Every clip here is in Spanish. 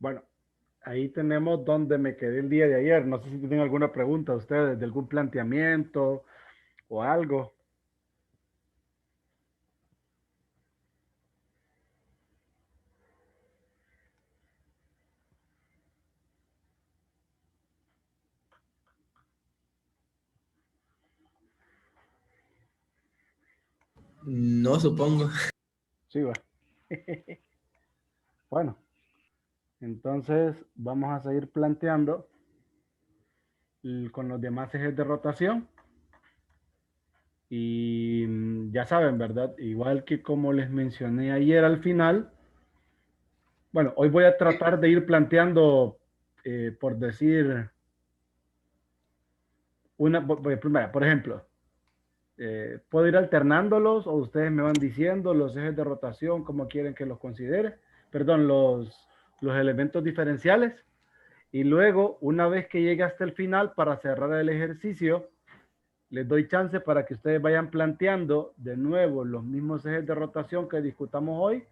Bueno, ahí tenemos donde me quedé el día de ayer. No sé si tienen alguna pregunta ustedes, de algún planteamiento o algo. No supongo. Sí, va. Bueno, entonces vamos a seguir planteando con los demás ejes de rotación. Y ya saben, ¿verdad? Igual que como les mencioné ayer al final, bueno, hoy voy a tratar de ir planteando, por decir, por ejemplo, puedo ir alternándolos o ustedes me van diciendo los ejes de rotación, cómo quieren que los considere, perdón, los elementos diferenciales. Y luego, una vez que llegue hasta el final, para cerrar el ejercicio, les doy chance para que ustedes vayan planteando de nuevo los mismos ejes de rotación que discutamos hoy,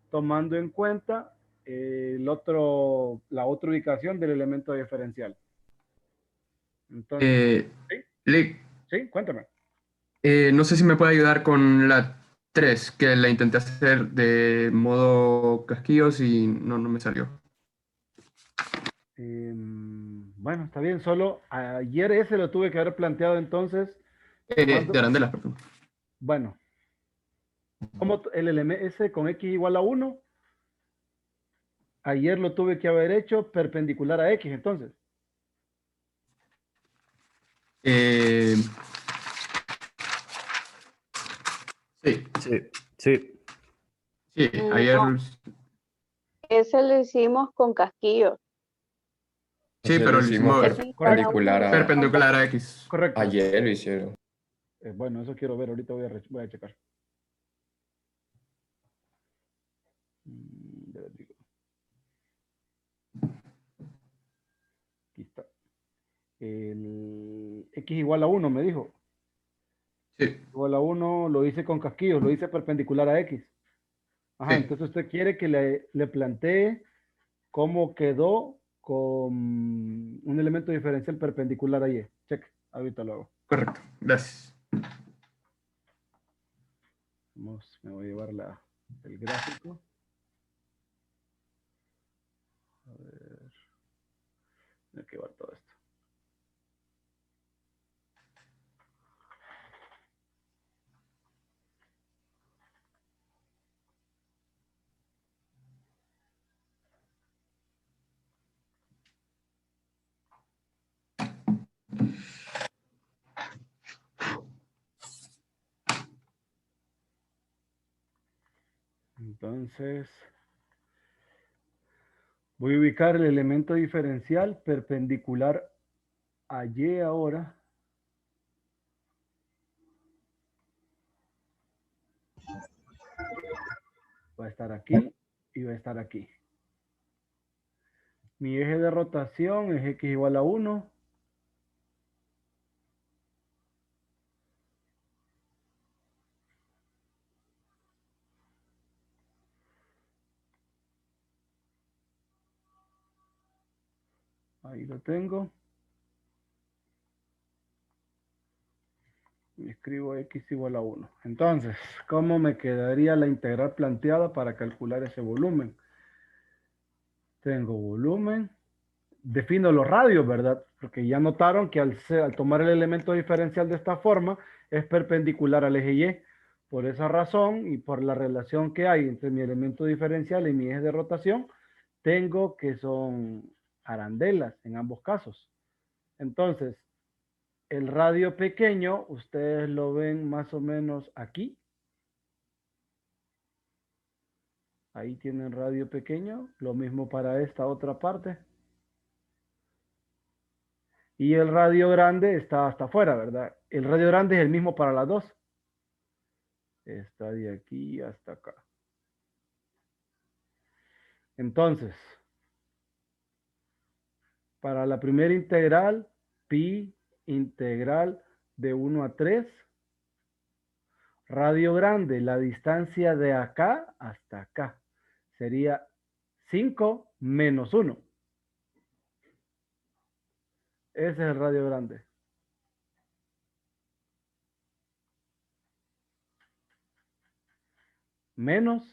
tomando en cuenta la otra ubicación del elemento diferencial. Entonces, Eh, ¿sí? Lick, ¿Sí? Cuéntame. no sé si me puede ayudar con la 3 que la intenté hacer de modo casquillos y no me salió. Bueno, está bien, solo ayer ese lo tuve que haber planteado entonces, De tomando, Arandela, perdón. bueno, como el elemento ese con x igual a 1, ayer lo tuve que haber hecho perpendicular a x, entonces. Eh, sí, Sí, sí. sí, ayer. No, ese lo hicimos con casquillo. Sí, Ese lo pero lo hicimos hicimos X igual a uno perpendicular lo hicimos con perpendicular a casquillo. X. Correcto. ayer lo hicieron. Bueno, eso quiero ver, ahorita voy a checar. Ya les digo. Aquí está. El x igual a 1 me dijo. Sí, Igual a 1 lo hice con casquillos, lo hice perpendicular a x. Ajá, sí, entonces usted quiere que le plantee cómo quedó con un elemento diferencial perpendicular a y. Check, ahorita lo hago. correcto. Gracias. Me voy a llevar el gráfico. A ver, hay que llevar todo esto. Entonces, voy a ubicar el elemento diferencial perpendicular a y ahora. Va a estar aquí y va a estar aquí. Mi eje de rotación es x igual a 1. Ahí lo tengo. Y escribo x igual a 1. Entonces, ¿cómo me quedaría la integral planteada para calcular ese volumen? Tengo volumen. Defino los radios, ¿verdad? Porque ya notaron que al tomar el elemento diferencial de esta forma, es perpendicular al eje Y. Por esa razón y por la relación que hay entre mi elemento diferencial y mi eje de rotación, tengo que son arandelas en ambos casos. Entonces, el radio pequeño, ustedes lo ven más o menos aquí. Ahí tienen radio pequeño. Lo mismo para esta otra parte. Y el radio grande está hasta afuera, ¿verdad? El radio grande es el mismo para las dos. Está de aquí hasta acá. Entonces, para la primera integral, pi integral de 1 a 3. Radio grande, la distancia de acá hasta acá sería 5 menos 1. Ese es el radio grande. Menos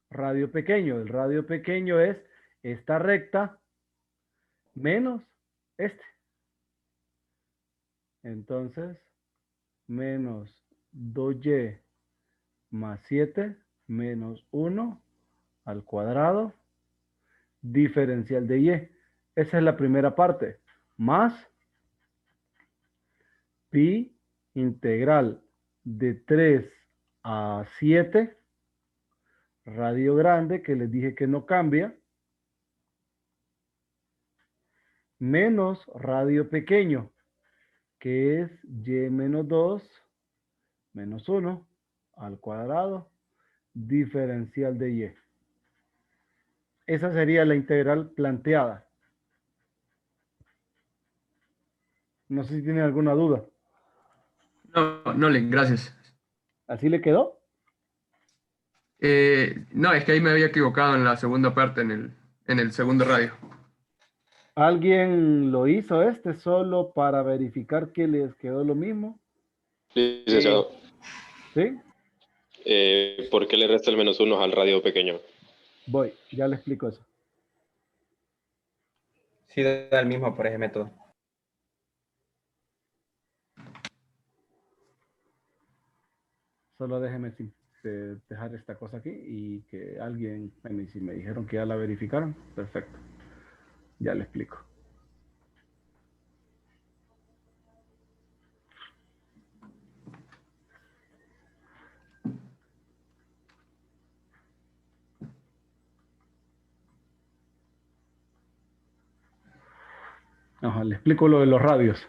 radio pequeño. El radio pequeño es esta recta menos este. Entonces, menos 2y más 7 menos 1 al cuadrado diferencial de y. Esa es la primera parte. Más pi integral de 3 a 7, radio grande, que les dije que no cambia, menos radio pequeño, que es y menos 2 menos 1 al cuadrado diferencial de y. Esa sería la integral planteada. No sé si tienen alguna duda. No, Link, gracias. ¿Así le quedó? No, es que ahí me había equivocado en la segunda parte, en el segundo radio. ¿Alguien lo hizo solo para verificar que les quedó lo mismo? Licenciado, ¿Sí? ¿por qué le resta el menos 1 al radio pequeño? Voy, ya le explico eso. Sí, da el mismo por ese método. Solo déjeme dejar esta cosa aquí y que alguien, bueno, si me dijeron que ya la verificaron, perfecto. Ya le explico. Ajá, le explico lo de los radios.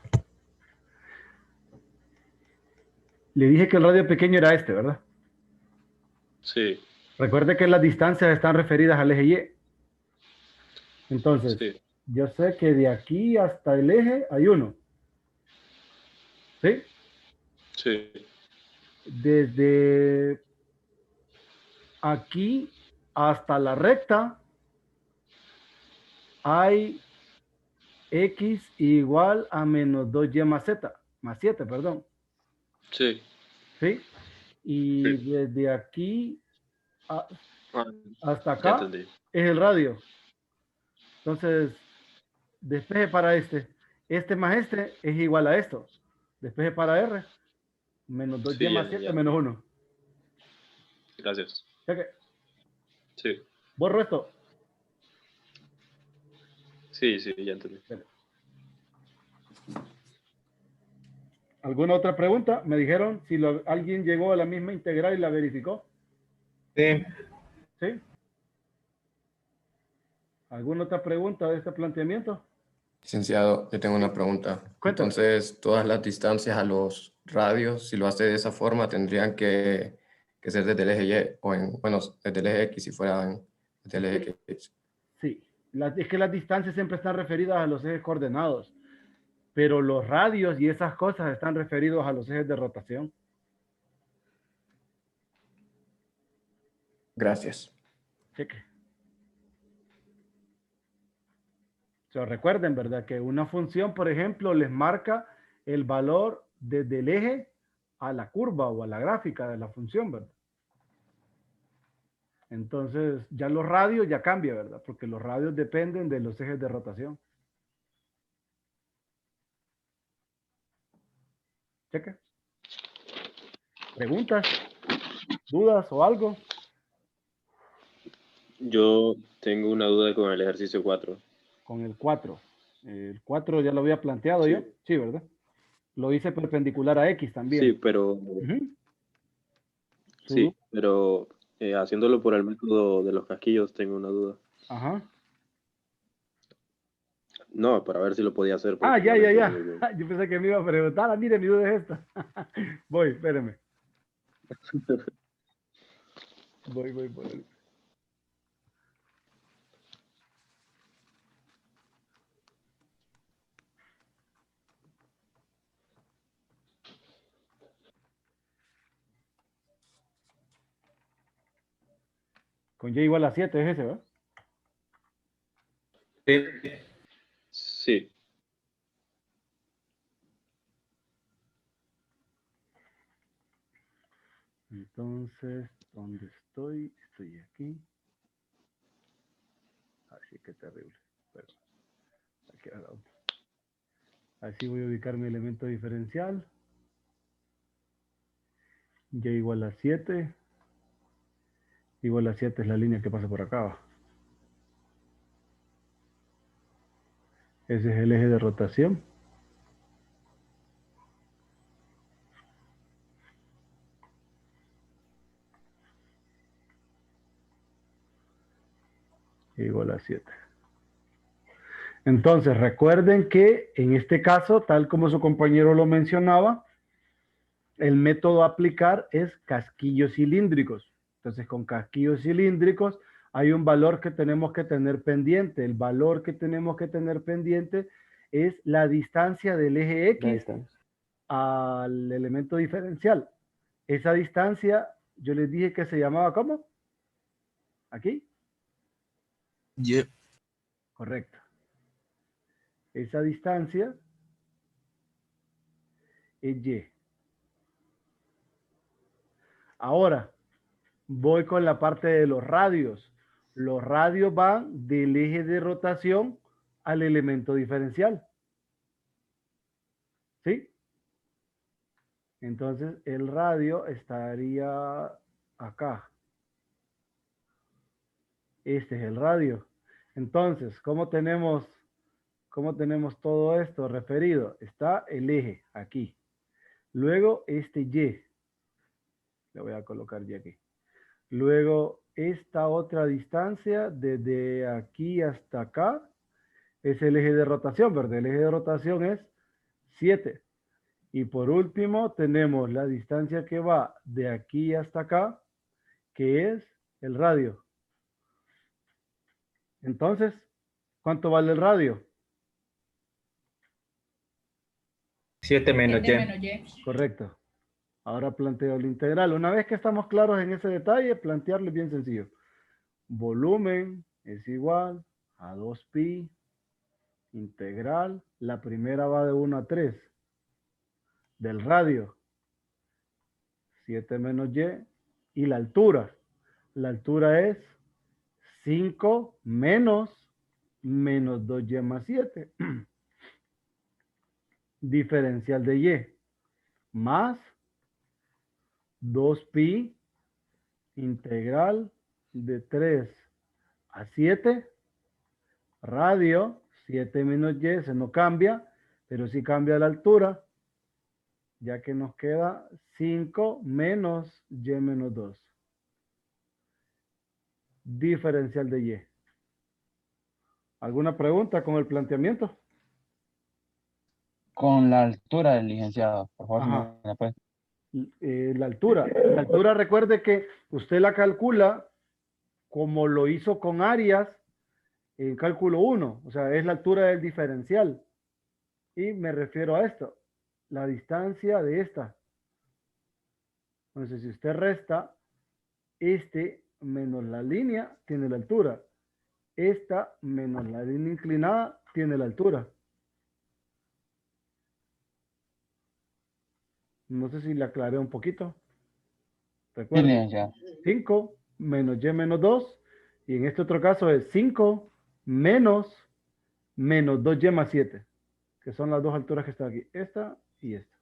Le dije que el radio pequeño era este, ¿verdad? Sí, Recuerde que las distancias están referidas al eje Y. Entonces, sí, yo sé que de aquí hasta el eje hay uno. ¿Sí? sí, Desde aquí hasta la recta hay x igual a menos 2y más z, más 7, perdón. sí. ¿Sí? Y Sí. desde aquí Ah, hasta ya acá entendí. es el radio. Entonces, despeje para este. Este más este es igual a esto. Despeje para R. Menos 2y Sí, más ya, 7 ya. menos 1. Gracias. Cheque. Sí, Borro esto. sí, ya entendí. ¿Alguna otra pregunta? Me dijeron si alguien llegó a la misma integral y la verificó. Sí. ¿Sí? ¿Alguna otra pregunta de este planteamiento? Licenciado, yo tengo una pregunta. Cuéntame. Entonces, todas las distancias a los radios, si lo hace de esa forma, tendrían que ser desde el eje Y, bueno, desde el eje X, si fueran desde el eje X. Sí. Es que las distancias siempre están referidas a los ejes coordenados, pero los radios y esas cosas están referidos a los ejes de rotación. Gracias. Cheque. Recuerden, ¿verdad? Que una función, por ejemplo, les marca el valor desde el eje a la curva o a la gráfica de la función, ¿verdad? Entonces, ya los radios ya cambia, ¿verdad? Porque los radios dependen de los ejes de rotación. Cheque. ¿Preguntas? ¿Dudas o algo? Yo tengo una duda con el ejercicio 4. Con el 4. El 4 ya lo había planteado Sí. yo. Sí, ¿verdad? Lo hice perpendicular a X también. Sí, pero, Ujú. sí, pero haciéndolo por el método de los casquillos tengo una duda. Ajá. No, para ver si lo podía hacer. Ah, porque ya, no lo ya, entiendo ya. muy bien. Yo pensé que me iba a preguntar. Ah, mire, mi duda es esta. Voy, espéreme. Voy. Con y igual a 7 es ese, ¿verdad? Sí. Sí. Entonces, ¿dónde estoy? Estoy aquí. Así que terrible. Pero aquí haga otro. Así voy a ubicar mi elemento diferencial. Y igual a 7. Igual a 7 es la línea que pasa por acá. Ese es el eje de rotación. Igual a 7. Entonces, recuerden que en este caso, tal como su compañero lo mencionaba, el método a aplicar es casquillos cilíndricos. Entonces, con casquillos cilíndricos hay un valor que tenemos que tener pendiente. El valor que tenemos que tener pendiente es la distancia del eje X al elemento diferencial. Esa distancia, yo les dije que se llamaba ¿cómo? ¿Aquí? Y. Correcto. Esa distancia es Y. Ahora, voy con la parte de los radios. Los radios van del eje de rotación al elemento diferencial. ¿Sí? Entonces, el radio estaría acá. Este es el radio. Entonces, ¿cómo tenemos todo esto referido? Está el eje aquí. Luego, este Y. Le voy a colocar Y aquí. Luego, esta otra distancia desde aquí hasta acá es el eje de rotación, ¿verdad? El eje de rotación es 7. Y por último, tenemos la distancia que va de aquí hasta acá, que es el radio. Entonces, ¿cuánto vale el radio? 7 menos Y. Correcto. Ahora planteo la integral. Una vez que estamos claros en ese detalle, plantearlo es bien sencillo. Volumen es igual a 2pi integral. La primera va de 1 a 3. Del radio. 7 menos Y. Y la altura. La altura es 5 menos 2Y más 7. Diferencial de Y. Más 2pi integral de 3 a 7. Radio 7 menos Y. Se no cambia, pero sí cambia la altura. Ya que nos queda 5 menos Y menos 2. Diferencial de Y. ¿Alguna pregunta con el planteamiento? Con la altura del licenciado, por favor, si Ajá. me la puede. La altura. La altura, recuerde que usted la calcula como lo hizo con áreas en cálculo 1. O sea, es la altura del diferencial. Y me refiero a esto. La distancia de esta. Entonces, si usted resta este menos la línea, tiene la altura. Esta menos la línea inclinada, tiene la altura. No sé si le aclaré un poquito. Sí, Recuerden, licenciado. 5 menos Y menos 2. Y en este otro caso es 5 menos 2Y más 7. Que son las dos alturas que están aquí. Esta y esta.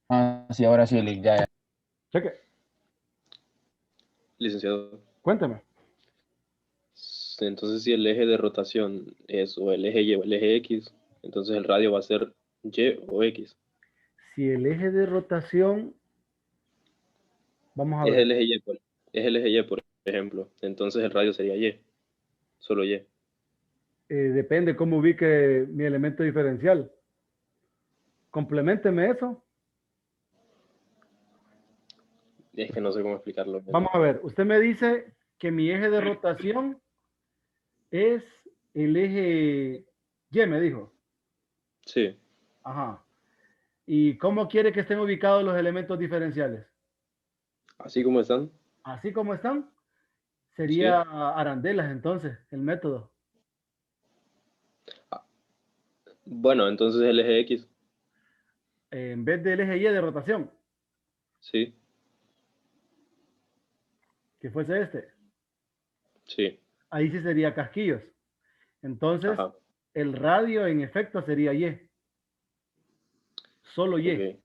Ah, sí, ahora sí, ya. Cheque. Licenciado. Cuéntame. Entonces, si el eje de rotación es o el eje Y o el eje X, entonces el radio va a ser Y o X. Si el eje de rotación, vamos a Es ver. el eje Y, es el eje Y, por ejemplo. Entonces el radio sería Y. Solo Y. Depende cómo ubique mi elemento diferencial. Compleménteme eso. Es que no sé cómo explicarlo. Vamos a ver. Usted me dice que mi eje de rotación es el eje Y, me dijo. Sí. Ajá. ¿Y cómo quiere que estén ubicados los elementos diferenciales? Así como están. Así como están. Sería arandelas entonces, el método. Bueno, entonces el eje X. En vez del eje Y de rotación, Sí, que fuese este. sí. Ahí sí sería casquillos. Entonces, Ajá. el radio en efecto sería Y. Solo Y. Ok.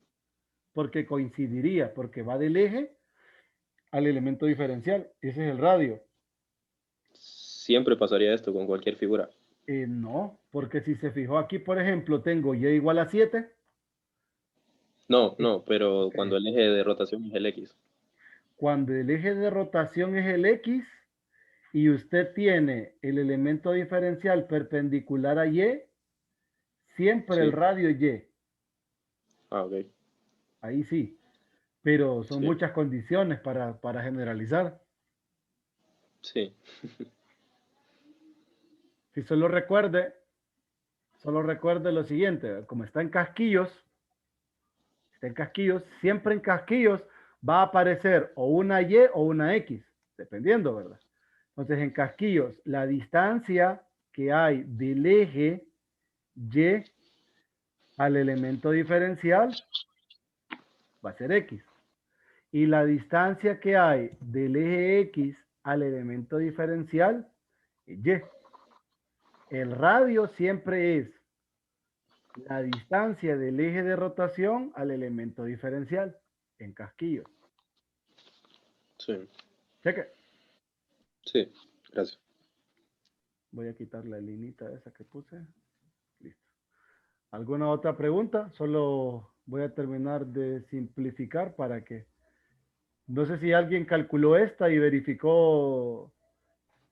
Porque coincidiría, porque va del eje al elemento diferencial. Ese es el radio. Siempre pasaría esto con cualquier figura. No, porque si se fijó aquí, por ejemplo, tengo Y igual a 7. No, no, pero Ok. cuando el eje de rotación es el X. Cuando el eje de rotación es el X y usted tiene el elemento diferencial perpendicular a Y, siempre el Sí. radio es Y. Ah, ok. Ahí sí. Pero son Sí, muchas condiciones para generalizar. sí. Si solo recuerde lo siguiente, como está en casquillos, siempre en casquillos va a aparecer o una Y o una X, dependiendo, ¿verdad? Entonces en casquillos, la distancia que hay del eje Y al elemento diferencial va a ser X. Y la distancia que hay del eje X al elemento diferencial es Y. El radio siempre es la distancia del eje de rotación al elemento diferencial en casquillos. Sí, Cheque. sí. Gracias. Voy a quitar la linita esa que puse. Listo. ¿Alguna otra pregunta? Solo voy a terminar de simplificar para que... No sé si alguien calculó esta y verificó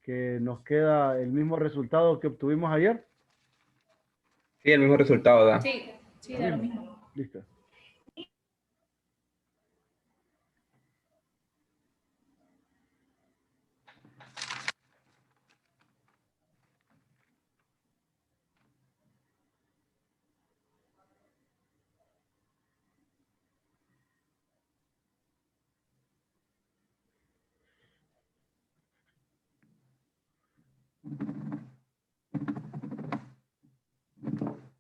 que nos queda el mismo resultado que obtuvimos ayer. Sí, el mismo resultado da. Sí, sí, da lo mismo. Listo.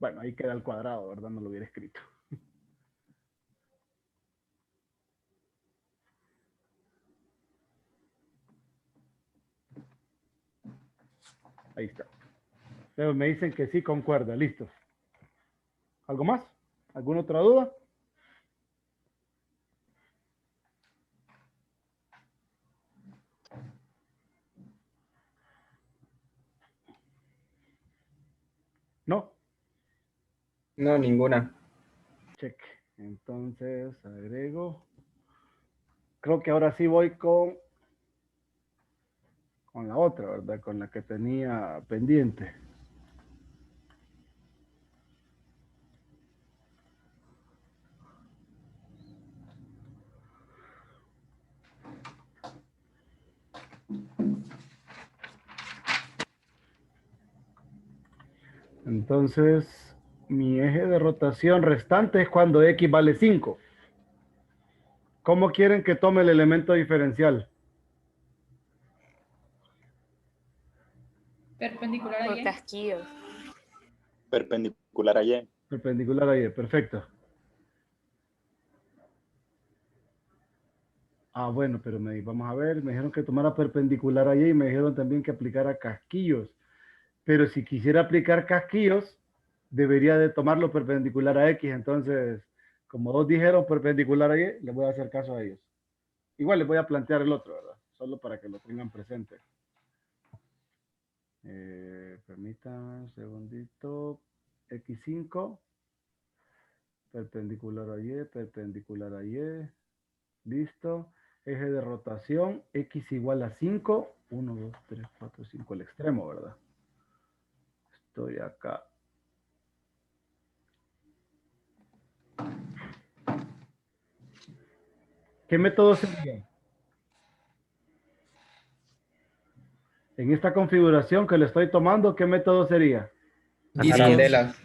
Bueno, ahí queda el cuadrado, ¿verdad? No lo hubiera escrito. Ahí está. Pero me dicen que sí concuerda. Listo. ¿Algo más? ¿Alguna otra duda? No. No, ninguna. Check. Entonces, agrego. Creo que ahora sí voy con la otra, ¿verdad? Con la que tenía pendiente. Entonces, mi eje de rotación restante es cuando X vale 5. ¿Cómo quieren que tome el elemento diferencial? Perpendicular a Por Y. casquillos. Perpendicular a Y. Perpendicular a Y, perfecto. Ah, bueno, pero vamos a ver, me dijeron que tomara perpendicular a Y y me dijeron también que aplicara casquillos. Pero si quisiera aplicar casquillos, debería de tomarlo perpendicular a X. Entonces, como dos dijeron perpendicular a Y, les voy a hacer caso a ellos. Igual les voy a plantear el otro, ¿verdad? Solo para que lo tengan presente. Permítanme un segundito. X5. Perpendicular a Y, perpendicular a Y. Listo. Eje de rotación, X igual a 5. 1, 2, 3, 4, 5, el extremo, ¿verdad? Estoy acá. ¿Qué método sería? En esta configuración que le estoy tomando, ¿qué método sería? Arandelas.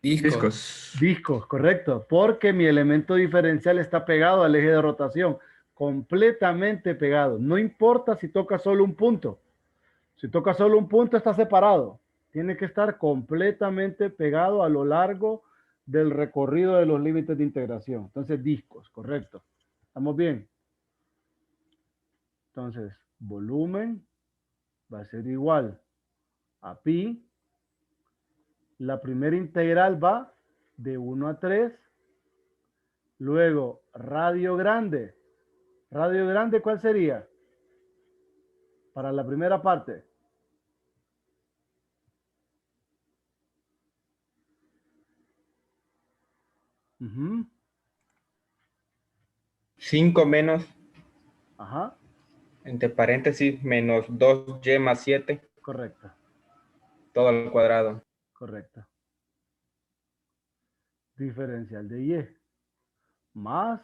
Discos. Discos, correcto. Porque mi elemento diferencial está pegado al eje de rotación. completamente pegado. No importa si toca solo un punto. Si toca solo un punto está separado. Tiene que estar completamente pegado a lo largo del recorrido de los límites de integración. Entonces, discos, correcto. ¿Estamos bien? Entonces, volumen va a ser igual a pi. La primera integral va de 1 a 3. Luego, radio grande. Radio grande, ¿cuál sería? Para la primera parte. Ujú. 5 menos, Ajá, entre paréntesis, menos 2y más 7, correcto, todo al cuadrado. correcto. Diferencial de y. Más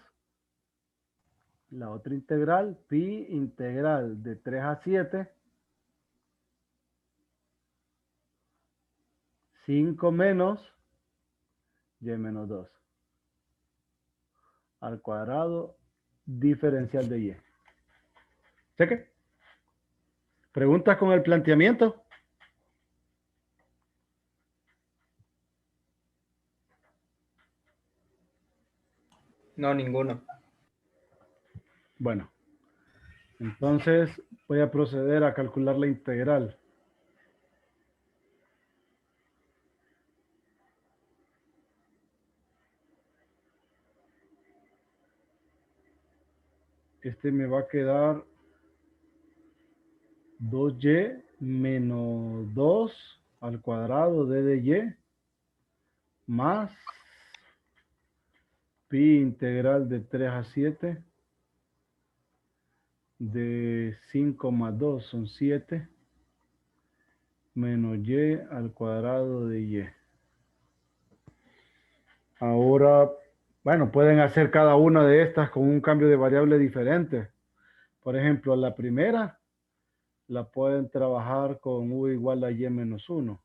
la otra integral, pi integral de 3 a 7. 5 menos y menos 2. Al cuadrado, diferencial de y. ¿Cheque? ¿Preguntas con el planteamiento? No, ninguno. Bueno, entonces voy a proceder a calcular la integral. Este me va a quedar 2y menos 2 al cuadrado de y más pi integral de 3 a 7 de 5 más 2 son 7 menos y al cuadrado de y. Ahora, bueno, pueden hacer cada una de estas con un cambio de variable diferente. Por ejemplo, la primera la pueden trabajar con u igual a y menos 1.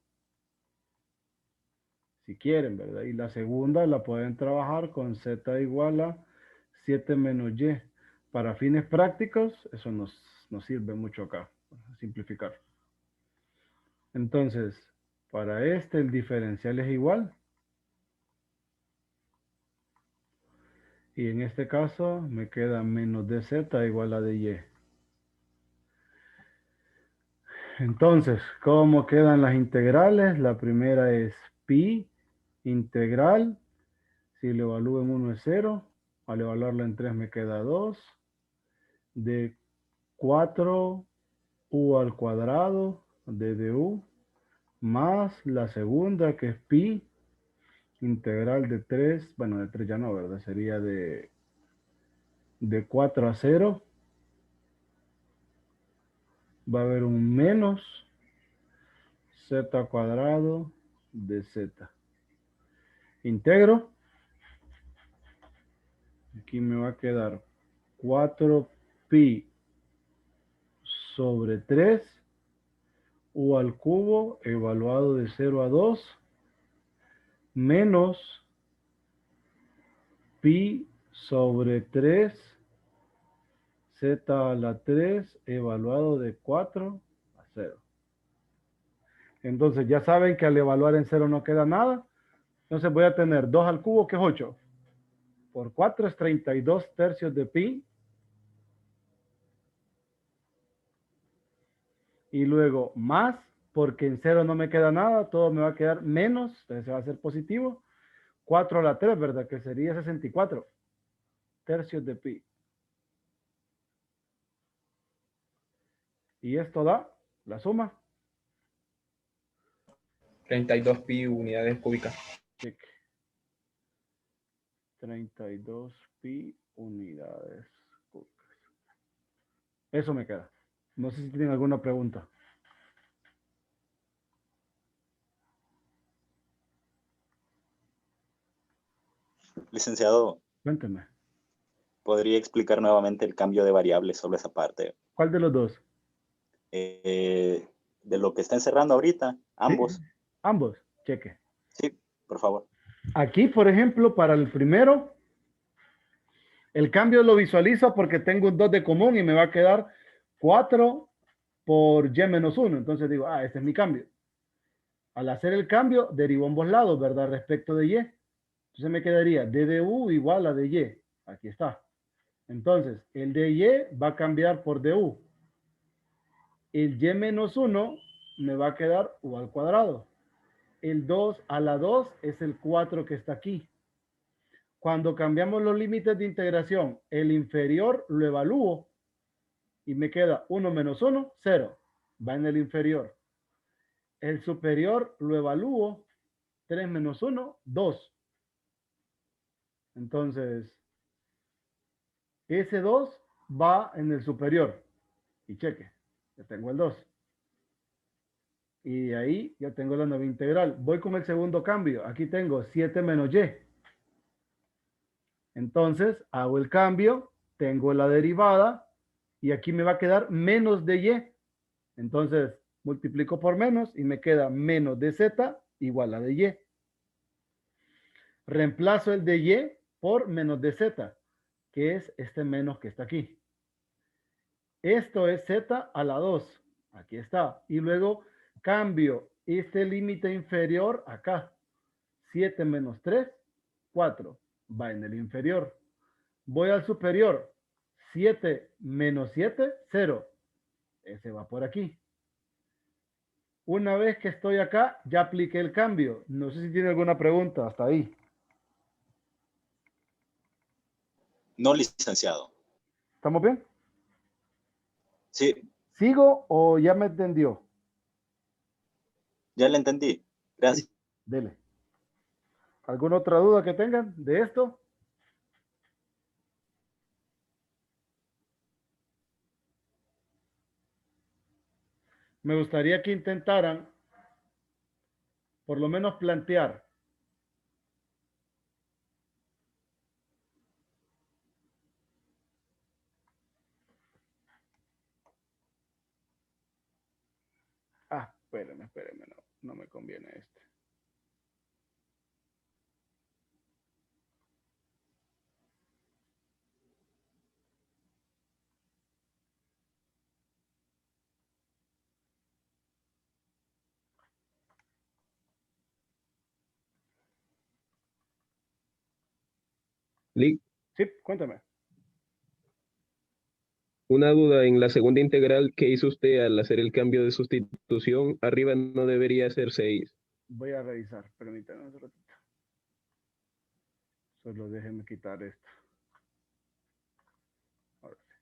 Si quieren, ¿verdad? Y la segunda la pueden trabajar con z igual a 7 menos y. Para fines prácticos, eso nos sirve mucho acá, para simplificar. Entonces, para este el diferencial es igual. Y en este caso me queda menos dz igual a dy. Entonces, ¿cómo quedan las integrales? La primera es pi integral. Si lo evalúo en 1 es 0. Al evaluarlo en 3 me queda 2. De 4 u al cuadrado de du. Más la segunda que es pi integral de 3. Bueno, de 3 ya no, ¿verdad? Sería de 4 a 0. Va a haber un menos z cuadrado de z. Integro. Aquí me va a quedar 4pi sobre 3 u al cubo evaluado de 0 a 2 menos pi sobre 3 z a la 3 evaluado de 4 a 0. Entonces ya saben que al evaluar en 0 no queda nada. Entonces voy a tener 2 al cubo que es 8. Por 4 es 32 tercios de pi. Y luego más, porque en 0 no me queda nada, todo me va a quedar menos, entonces se va a hacer positivo. 4 a la 3, ¿verdad? Que sería 64 tercios de pi. Y esto da la suma. 32 pi unidades cúbicas. Check. 32 pi unidades cúbicas. Eso me queda. No sé si tienen alguna pregunta. Licenciado, Cuénteme. ¿podría explicar nuevamente el cambio de variables sobre esa parte? ¿Cuál de los dos? De lo que está encerrando ahorita, ambos. Sí, ambos. Cheque. Sí, por favor. Aquí, por ejemplo, para el primero, El cambio lo visualizo porque tengo un 2 de común y me va a quedar 4 por y menos 1. Entonces digo, este es mi cambio. Al hacer el cambio, derivo ambos lados, ¿verdad? Respecto de y. Entonces me quedaría d de u igual a de y. Aquí está. Entonces, el de y va a cambiar por du. El y menos 1 me va a quedar u al cuadrado. El 2 a la 2 es el 4 que está aquí. Cuando cambiamos los límites de integración, el inferior lo evalúo y me queda 1 menos 1, 0. Va en el inferior. El superior lo evalúo, 3 menos 1, 2. Entonces, ese 2 va en el superior. Y cheque, ya tengo el 2. Y de ahí ya tengo la nueva integral. Voy con el segundo cambio. Aquí tengo 7 menos y. Entonces, hago el cambio, tengo la derivada, y aquí me va a quedar menos de y. Entonces, multiplico por menos y me queda menos de z igual a de y. Reemplazo el de y por menos de z, que es este menos que está aquí. Esto es z a la 2. Aquí está. Y luego cambio este límite inferior acá. 7 menos 3, 4. Va en el inferior. Voy al superior. 7 menos 7, 0. Ese va por aquí. Una vez que estoy acá, ya apliqué el cambio. No sé si tiene alguna pregunta hasta ahí. No, licenciado. ¿Estamos bien? Sí, ¿Sigo o ya me entendió? ya le entendí. Gracias. Dele. ¿Alguna otra duda que tengan de esto? Me gustaría que intentaran por lo menos plantear espérenme, no me conviene este. Lick, Sí, cuéntame. una duda, en la segunda integral que hizo usted al hacer el cambio de sustitución, arriba no debería ser 6. Voy a revisar, permítanme un ratito. Solo déjenme quitar esto. Ahora sí.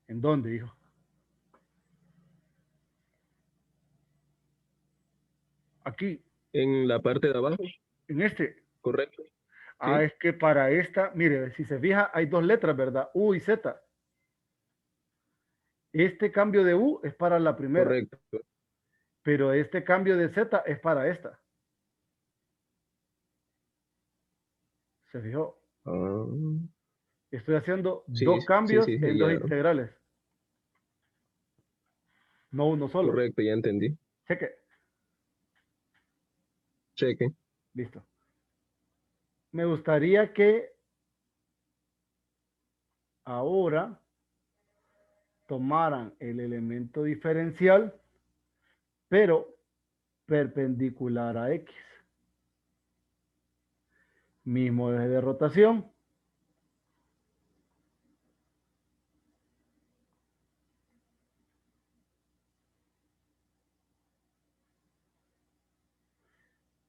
¿En dónde, hijo? Aquí, En la parte de abajo, en este. correcto. Es que para esta, mire, si se fija, hay dos letras, ¿verdad? U y Z. Este cambio de U es para la primera. Correcto. Pero este cambio de Z es para esta. ¿Se fijó? Ah, Estoy haciendo sí, dos cambios sí, en ya. dos integrales. No uno solo. Correcto, ya entendí. Cheque. Cheque. Listo. Me gustaría que ahora tomaran el elemento diferencial, pero perpendicular a X. Mismo eje de rotación.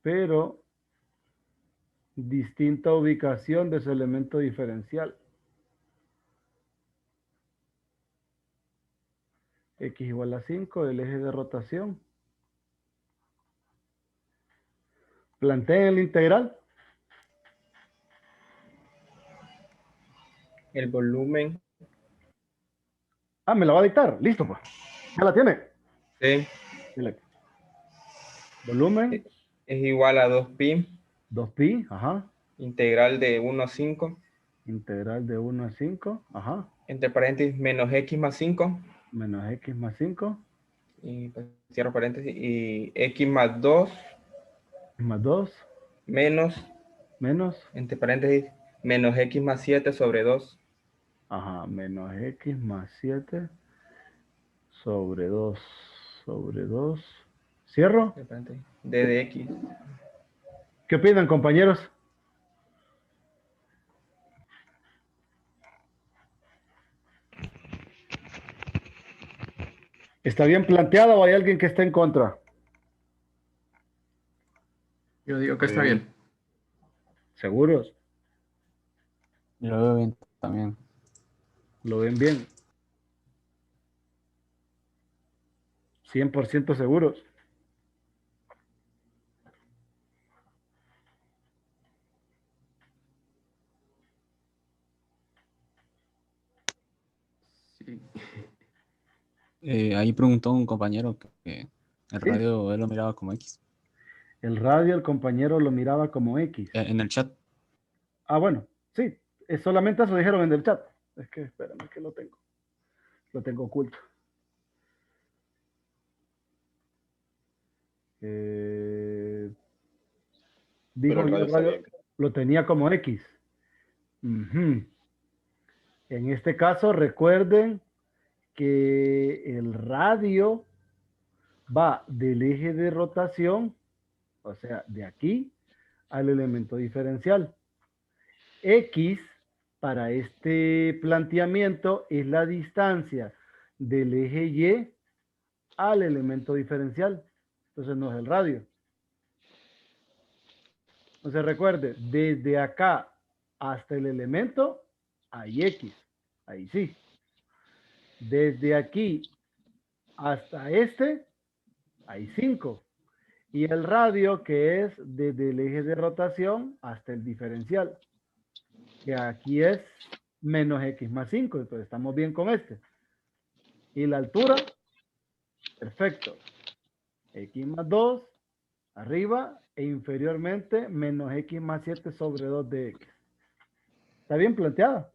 Pero distinta ubicación de su elemento diferencial. X igual a 5, el eje de rotación. Planteen el integral. El volumen, Me la va a dictar. Listo, pues. Ya la tiene. sí, Dile. Volumen, es igual a 2pi, 2pi, ajá. integral de 1 a 5, Integral de 1 a 5, ajá. entre paréntesis, menos x más 5, Menos x más 5. y pues, cierro paréntesis, y x más 2 Más 2 menos, menos. entre paréntesis, menos x más 7 sobre 2. Ajá, menos x más 7 sobre 2 sobre 2. ¿Cierro? Entre paréntesis, d de x. ¿Qué opinan, compañeros? ¿Está bien planteado o hay alguien que esté en contra? Yo digo que está bien. ¿Seguros? Yo lo veo bien también. ¿Lo ven bien? 100% seguros. Sí. Ahí preguntó un compañero que el Sí. radio él lo miraba como X. El radio, el compañero lo miraba como X. En el chat. Ah, bueno, sí. Solamente eso dijeron en el chat. Es que, espérame, que lo tengo. Lo tengo oculto. Pero Dijo el yo radio el está radio, bien. lo tenía como X. Ujú. En este caso, recuerden que el radio va del eje de rotación, o sea, de aquí al elemento diferencial. X para este planteamiento es la distancia del eje Y al elemento diferencial. Entonces no es el radio. Entonces recuerde, desde acá hasta el elemento hay X. Ahí sí. Desde aquí hasta este hay 5. Y el radio que es desde el eje de rotación hasta el diferencial, que aquí es menos x más 5. Entonces estamos bien con este. Y la altura, perfecto. X más 2 arriba e inferiormente menos x más 7 sobre 2 de x. ¿Está bien planteada?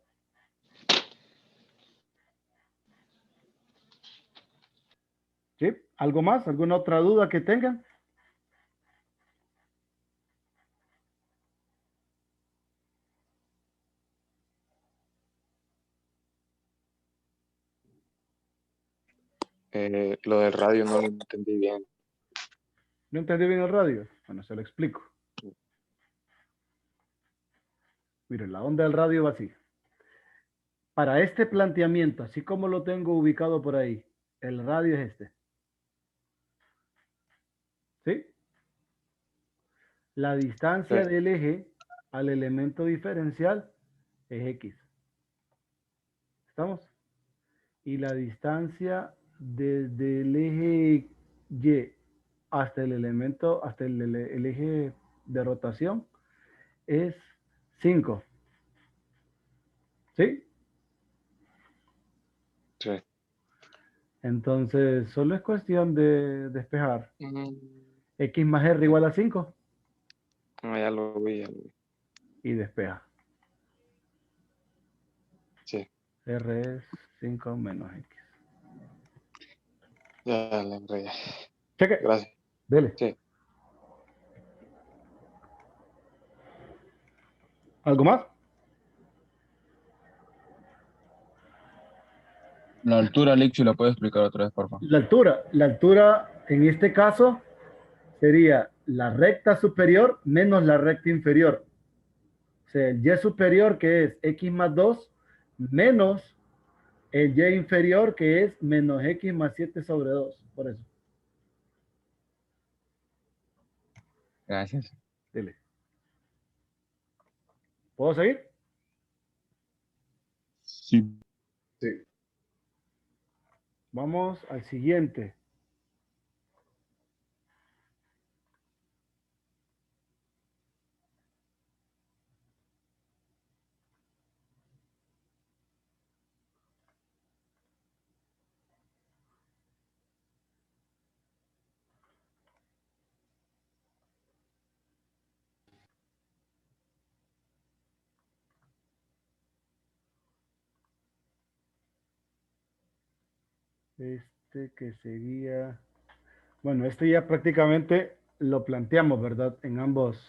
¿Sí? ¿Algo más? ¿Alguna otra duda que tengan? Lo del radio no lo entendí bien. ¿No entendí bien el radio? Bueno, se lo explico. Miren, la onda del radio va así. Para este planteamiento, así como lo tengo ubicado por ahí, el radio es este. ¿Sí? La distancia Sí. del eje al elemento diferencial es X. ¿Estamos? Y la distancia desde el eje Y hasta el elemento, hasta el eje de rotación es 5. ¿Sí? Sí. Entonces, solo es cuestión de despejar. Mm, X más R igual a 5 ya lo vi, ya lo vi. y despeja. Sí, R es 5 menos X. ya le enredé. Cheque. Gracias. Dele. Sí. ¿Algo más? La altura, Lixi, ¿lo puede explicar otra vez, por favor? La altura en este caso sería la recta superior menos la recta inferior. O sea, el Y superior que es X más 2 menos el Y inferior que es menos X más 7 sobre 2. Por eso. Gracias. Dele. ¿Puedo seguir? Sí. Sí. Vamos al siguiente. este que sería... Bueno, este ya prácticamente lo planteamos, ¿verdad? En ambos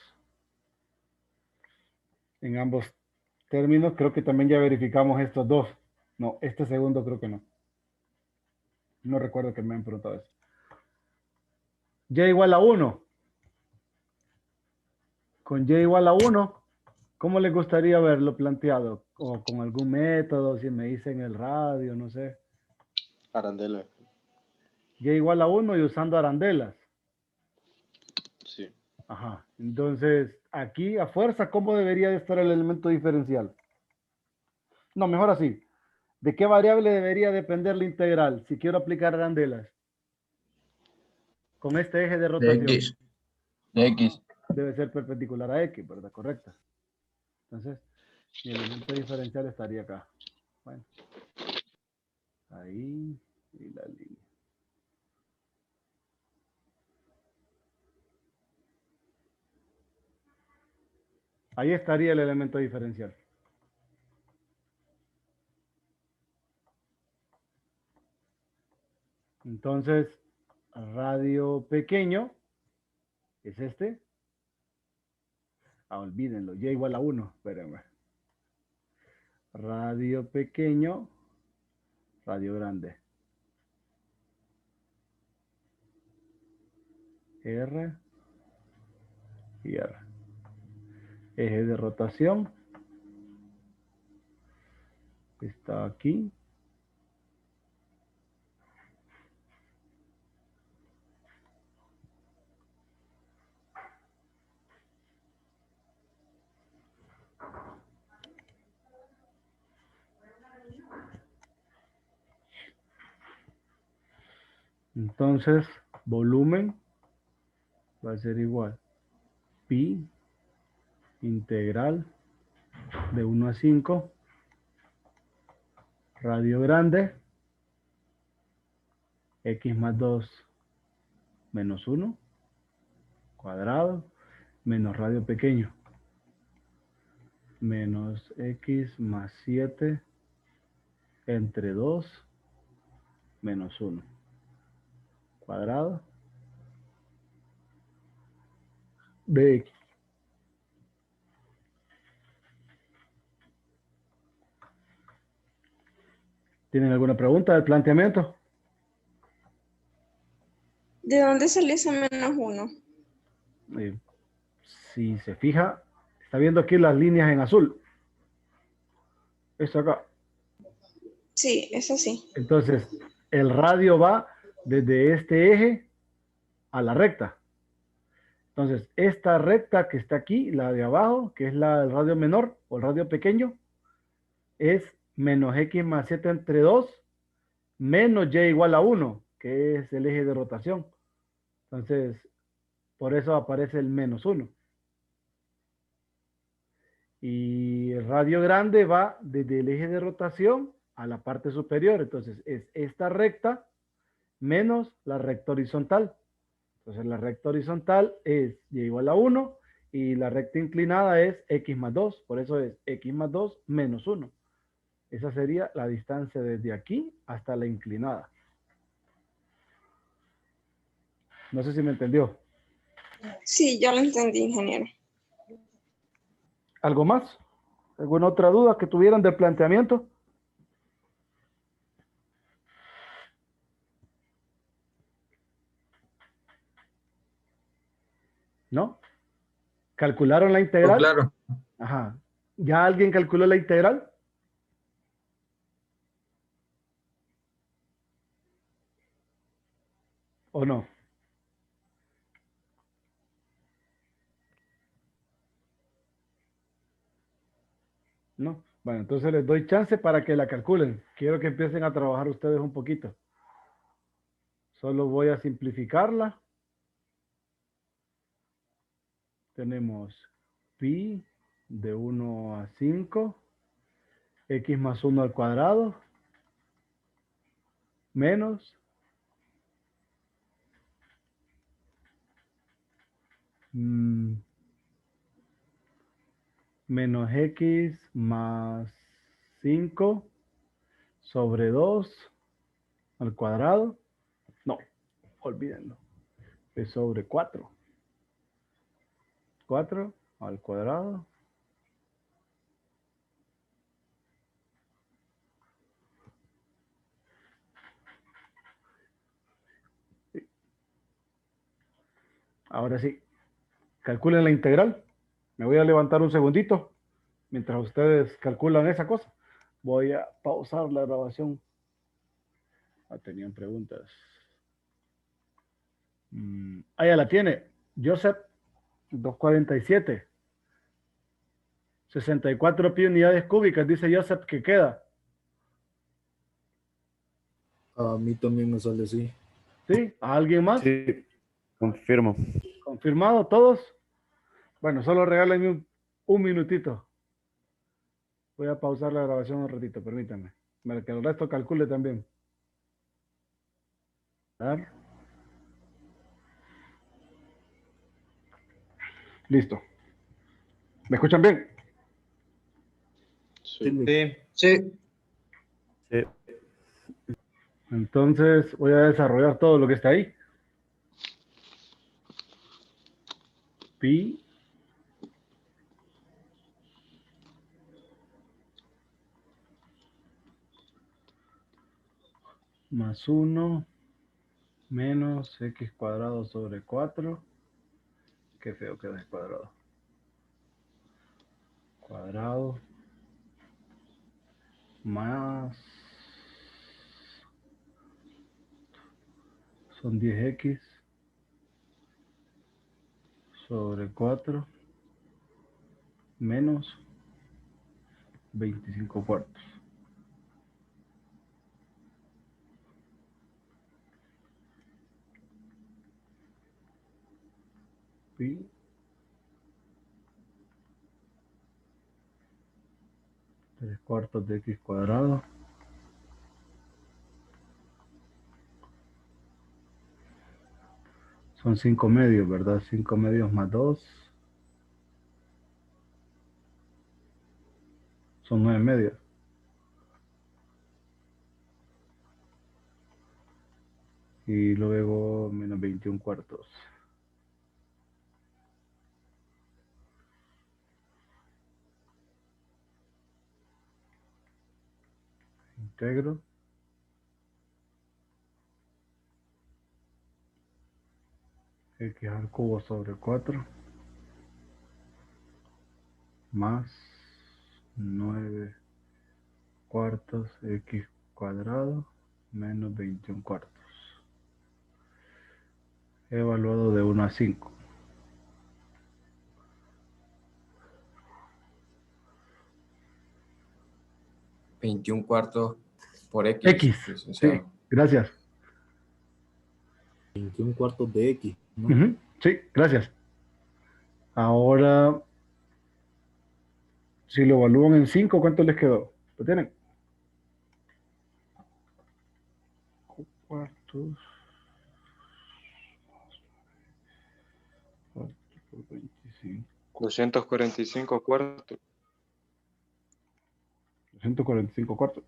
términos. Creo que también ya verificamos estos dos. No, este segundo creo que no. No recuerdo que me han preguntado eso. Y igual a 1. Con y igual a 1, ¿cómo les gustaría verlo planteado? O con algún método, si me dicen el radio, no sé. Arandela. Y igual a 1 y usando arandelas. Sí. Ajá. Entonces, aquí a fuerza, ¿cómo debería de estar el elemento diferencial? No, mejor así. ¿De qué variable debería depender la integral si quiero aplicar arandelas? Con este eje de De rotación. X. De X. Debe ser perpendicular a X, ¿verdad? Correcta. Entonces, mi elemento diferencial estaría acá. Bueno. Ahí. Y la línea. Ahí estaría el elemento diferencial. Entonces, radio pequeño es este. Ah, olvídenlo, y igual a 1. Espérenme. Radio pequeño, radio grande. R y R. Eje de rotación. Está aquí. Entonces, volumen va a ser igual. Pi integral de 1 a 5. Radio grande. X más 2 menos 1. Cuadrado. Menos radio pequeño. Menos X más 7 entre 2 menos 1. Cuadrado de X. ¿Tienen alguna pregunta del planteamiento? ¿De dónde salió ese menos 1? Si se fija, está viendo aquí las líneas en azul. Esto acá. Sí, eso sí. Entonces, el radio va desde este eje a la recta. Entonces, esta recta que está aquí, la de abajo, que es la del radio menor o el radio pequeño, es menos X más 7 entre 2 menos Y igual a 1, que es el eje de rotación. Entonces, por eso aparece el menos 1. Y el radio grande va desde el eje de rotación a la parte superior. Entonces, es esta recta menos la recta horizontal. Entonces, la recta horizontal es Y igual a 1 y la recta inclinada es X más 2. Por eso es X más 2 menos 1. Esa sería la distancia desde aquí hasta la inclinada. No sé si me entendió. Sí, ya lo entendí, ingeniero. ¿Algo más? ¿Alguna otra duda que tuvieran del planteamiento? ¿No? ¿Calcularon la integral? Oh, claro. Ajá. ¿Ya alguien calculó la integral? ¿O no? No. Bueno, entonces les doy chance para que la calculen. Quiero que empiecen a trabajar ustedes un poquito. Solo voy a simplificarla. Tenemos pi de 1 a 5, x más 1 al cuadrado, menos menos x más 5 sobre 2 al cuadrado, olvídenlo. Es sobre 4. 4 al cuadrado. Sí. Ahora sí, calculen la integral. Me voy a levantar un segundito mientras ustedes calculan esa cosa. Voy a pausar la grabación. Tenían preguntas. Ya la tiene. Joseph, 247. 64 pi unidades cúbicas, dice Joseph que queda. A mí también me sale así. ¿Sí? ¿A alguien más? Sí, confirmo. ¿Confirmado todos? Bueno, solo regálenme un minutito. Voy a pausar la grabación un ratito, permítanme. Para que el resto calcule también. Listo. ¿Me escuchan bien? Sí. Sí. Entonces voy a desarrollar todo lo que está ahí. Pi más 1 menos x cuadrado sobre 4. Qué feo queda el cuadrado. Cuadrado más son 10x sobre 4 menos 25 cuartos. Pi 3/4 de x cuadrado son 5 medios, ¿verdad? 5 medios más 2 son 9 medios. Y luego menos 21 cuartos. Integro. X al cubo sobre 4 más 9 cuartos x cuadrado menos 21 cuartos. He evaluado de 1 a 5. ¿21 cuartos por X? X, sí, gracias. 21 cuartos de X, ¿no? Sí, gracias. Ahora, si lo evalúan en 5, ¿cuánto les quedó? ¿Lo tienen? Cuartos. 4 por 25. 245 cuartos. 245 cuartos.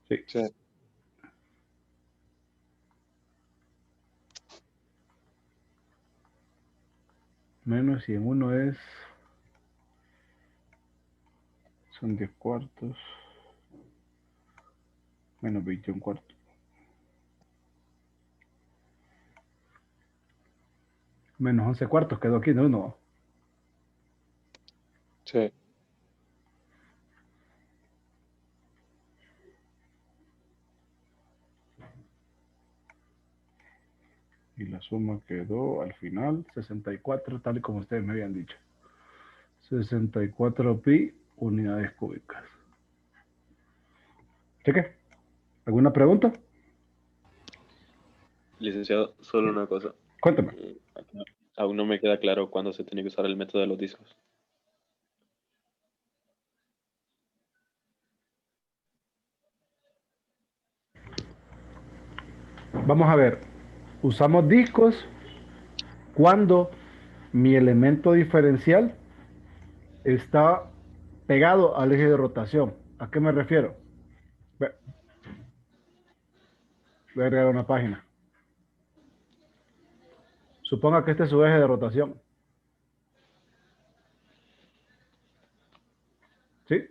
Sí. Sí. Menos y en 1 es... Son 10 cuartos. Menos 21 cuartos. Menos 11 cuartos quedó aquí de 1. Sí. Y la suma quedó al final 64, tal y como ustedes me habían dicho. 64 pi unidades cúbicas. ¿Sí qué? ¿Alguna pregunta? Licenciado, solo una cosa. Cuéntame. Aún no me queda claro cuándo se tiene que usar el método de los discos. Vamos a ver. Usamos discos cuando mi elemento diferencial está pegado al eje de rotación. ¿A qué me refiero? Voy a agregar una página. Suponga que este es su eje de rotación. ¿Sí?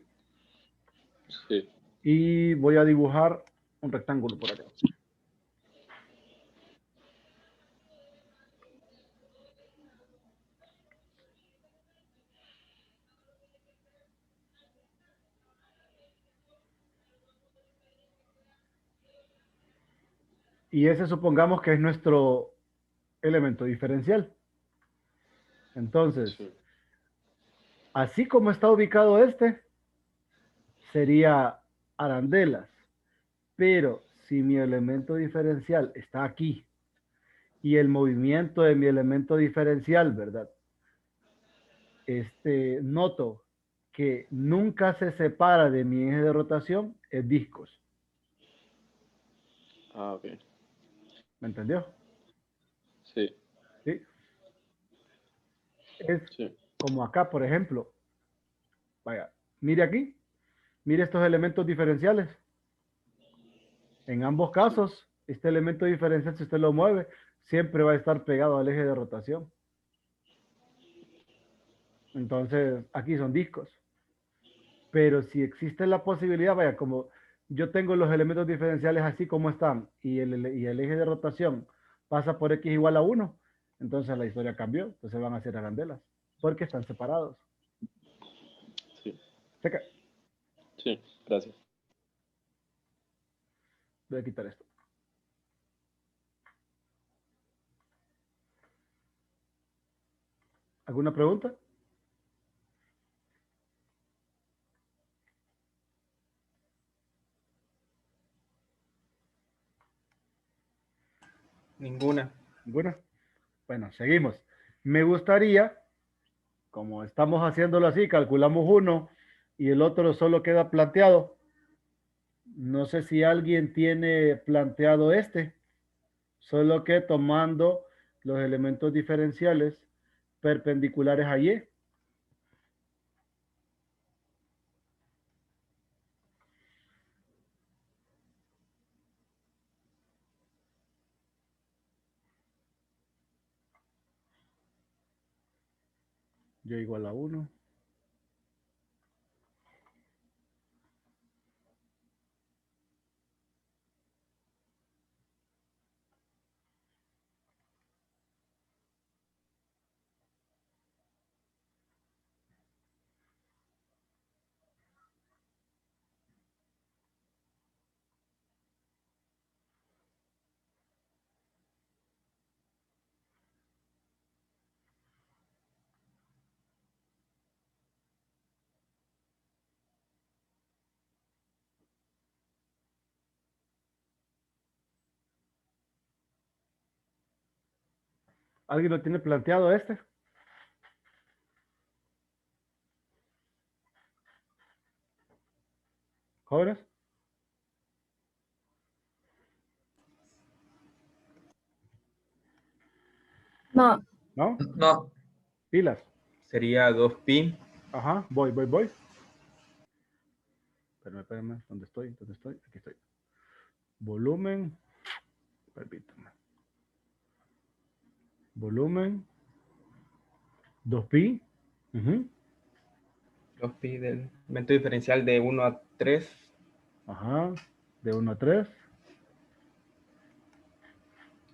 Sí. Y voy a dibujar un rectángulo por acá. Y ese supongamos que es nuestro elemento diferencial. Entonces, Sí. así como está ubicado este, sería arandelas. Pero si mi elemento diferencial está aquí y el movimiento de mi elemento diferencial, ¿verdad? Noto que nunca se separa de mi eje de rotación, es discos. Ah, ok. ¿Me entendió? Sí. ¿Sí? Es Sí. como acá, por ejemplo. Vaya, mire aquí. Mire estos elementos diferenciales. En ambos casos, este elemento diferencial, si usted lo mueve, siempre va a estar pegado al eje de rotación. Entonces, aquí son discos. Pero si existe la posibilidad, vaya, como yo tengo los elementos diferenciales así como están y el eje de rotación pasa por x igual a 1, entonces la historia cambió. Entonces van a ser arandelas porque están separados. Sí. Checa. Sí, gracias. Voy a quitar esto. ¿Alguna pregunta? Ninguna. ¿Ninguna? Bueno, seguimos. Me gustaría, como estamos haciéndolo así, calculamos uno y el otro solo queda planteado. No sé si alguien tiene planteado este, solo que tomando los elementos diferenciales perpendiculares a Y. Y igual a 1. ¿Alguien lo tiene planteado este? ¿Jóvenes? No. ¿No? No. Pilas. Sería 2pi. Ajá, voy. Espérame. ¿Dónde estoy? Aquí estoy. Volumen. Permítame. Volumen. 2pi. 2pi del elemento diferencial de 1 a 3. Ajá. De 1 a 3.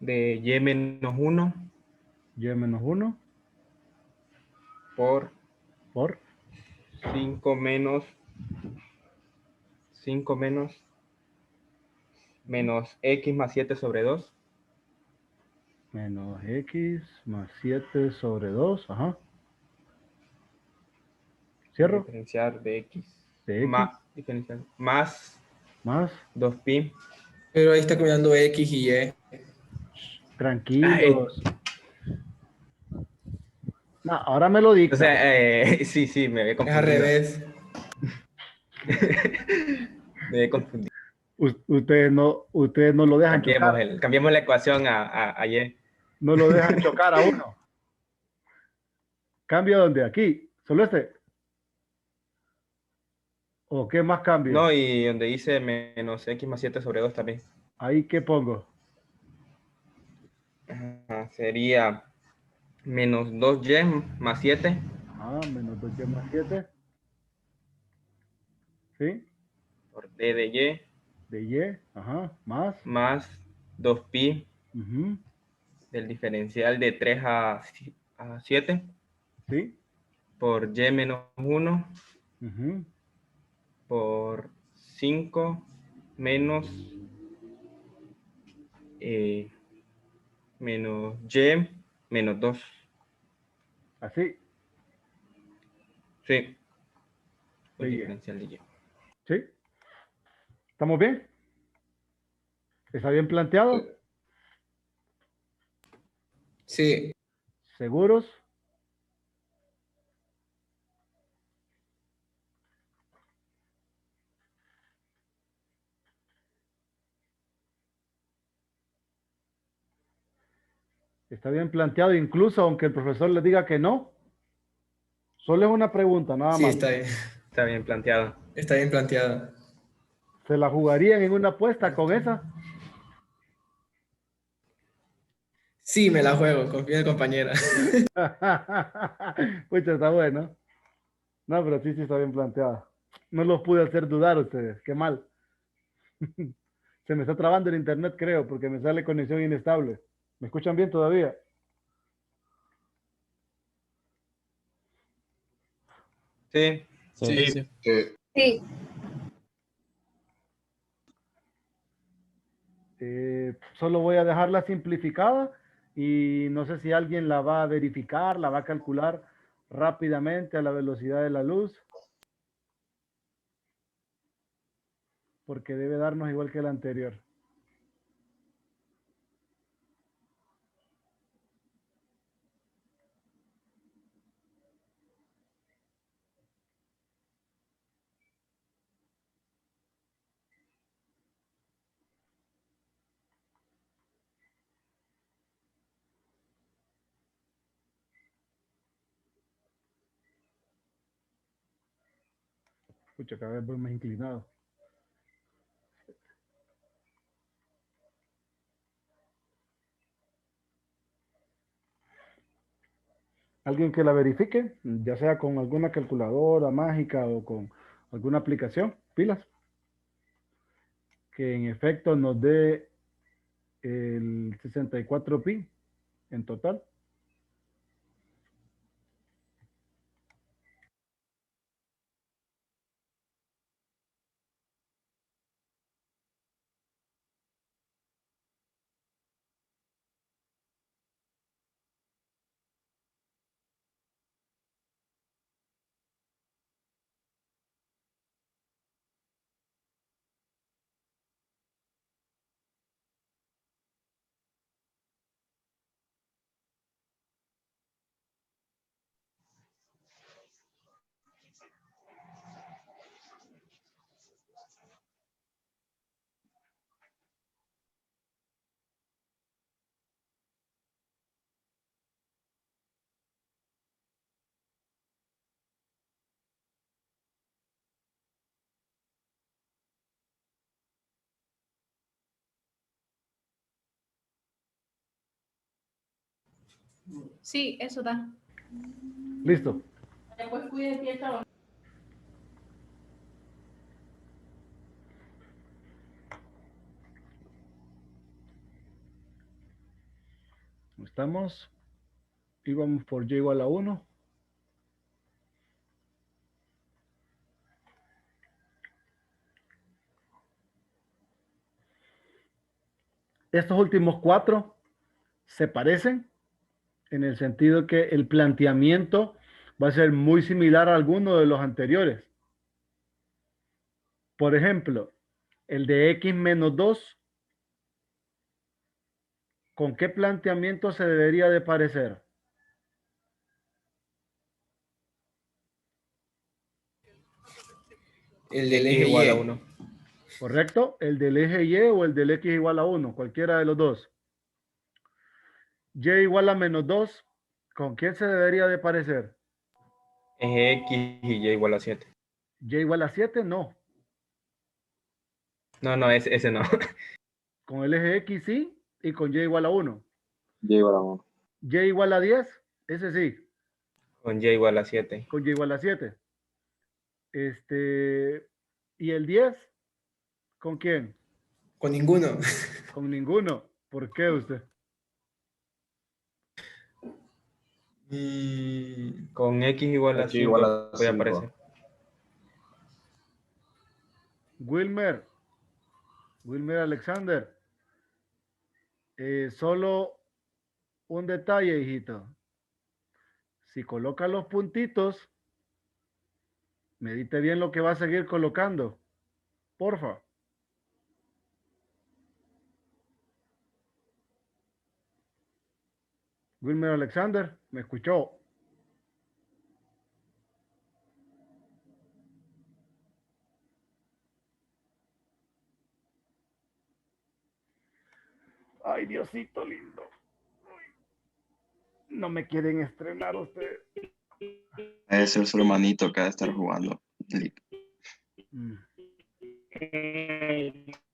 De y menos 1. Y menos 1. Por 5 menos x más 7 sobre 2. Menos x más 7 sobre 2. Ajá. Cierro. Diferencial de x. De x. Diferencial. Más 2pi. Pero ahí está cambiando x y y. Tranquilos. No, ahora me lo dicta. O sea, sí, me había confundido. Es al revés. Me había confundido. Ustedes no lo dejan chocar. Cambiemos la ecuación a y. No lo dejan chocar a uno. ¿Cambia dónde? Aquí. ¿Solo este? ¿O qué más cambio? No, y donde dice menos x más 7 sobre 2 también. ¿Ahí qué pongo? Sería menos 2y más 7 Menos 2y más 7. ¿Sí? por d de y De y, más. más 2pi Ujú, del diferencial de 3 a 7 ¿sí? por y menos 1 Ujú, por 5 menos menos y menos 2. así. Sí. De El y. diferencial de y. ¿Sí? ¿Estamos bien? ¿Está bien planteado? Sí. ¿Seguros? Está bien planteado, incluso aunque el profesor le diga que no. Solo es una pregunta, nada Sí, más. está bien. Está bien planteado. Está bien planteado. ¿Se la jugarían en una apuesta con esa? Sí, me la juego, confío en el compañero. Pucha, está bueno. No, pero sí está bien planteada. No los pude hacer dudar ustedes. Qué mal. Se me está trabando el internet, creo, porque me sale conexión inestable. ¿Me escuchan bien todavía? Sí. Sí. Sí. Sí. Solo voy a dejarla simplificada y no sé si alguien la va a verificar, la va a calcular rápidamente a la velocidad de la luz, porque debe darnos igual que la anterior. Escucha, cada vez voy más inclinado. Alguien que la verifique, ya sea con alguna calculadora mágica o con alguna aplicación, pilas, que en efecto nos dé el 64pi en total. Sí, eso da. Listo. Después cuide pie trabajo. Estamos. Íbamos por y igual a 1. Estos últimos 4 se parecen en el sentido que el planteamiento va a ser muy similar a alguno de los anteriores. Por ejemplo, el de x menos 2, ¿con qué planteamiento se debería de parecer? El del X eje igual a Y. 1. ¿Correcto? El del eje Y o el del x igual a 1, cualquiera de los dos. Y igual a menos 2, ¿con quién se debería de parecer? Eje X y y igual a 7. Y igual a 7, no. No, ese no. Con el eje X sí, y con Y igual a 1. Y igual a 1. Y igual a 10, ese sí. Con Y igual a 7. Con Y igual a 7. ¿Y el 10? ¿Con quién? Con ninguno. Con ninguno. ¿Por qué usted? Y Con X igual a X igual 5 a puede 5. aparecer. Wilmer Alexander. Solo un detalle, hijito. Si coloca los puntitos, medite bien lo que va a seguir colocando. Porfa. Wilmer Alexander, ¿me escuchó? Ay, Diosito lindo. No me quieren estrenar ustedes. Es el su hermanito que ha de estar jugando.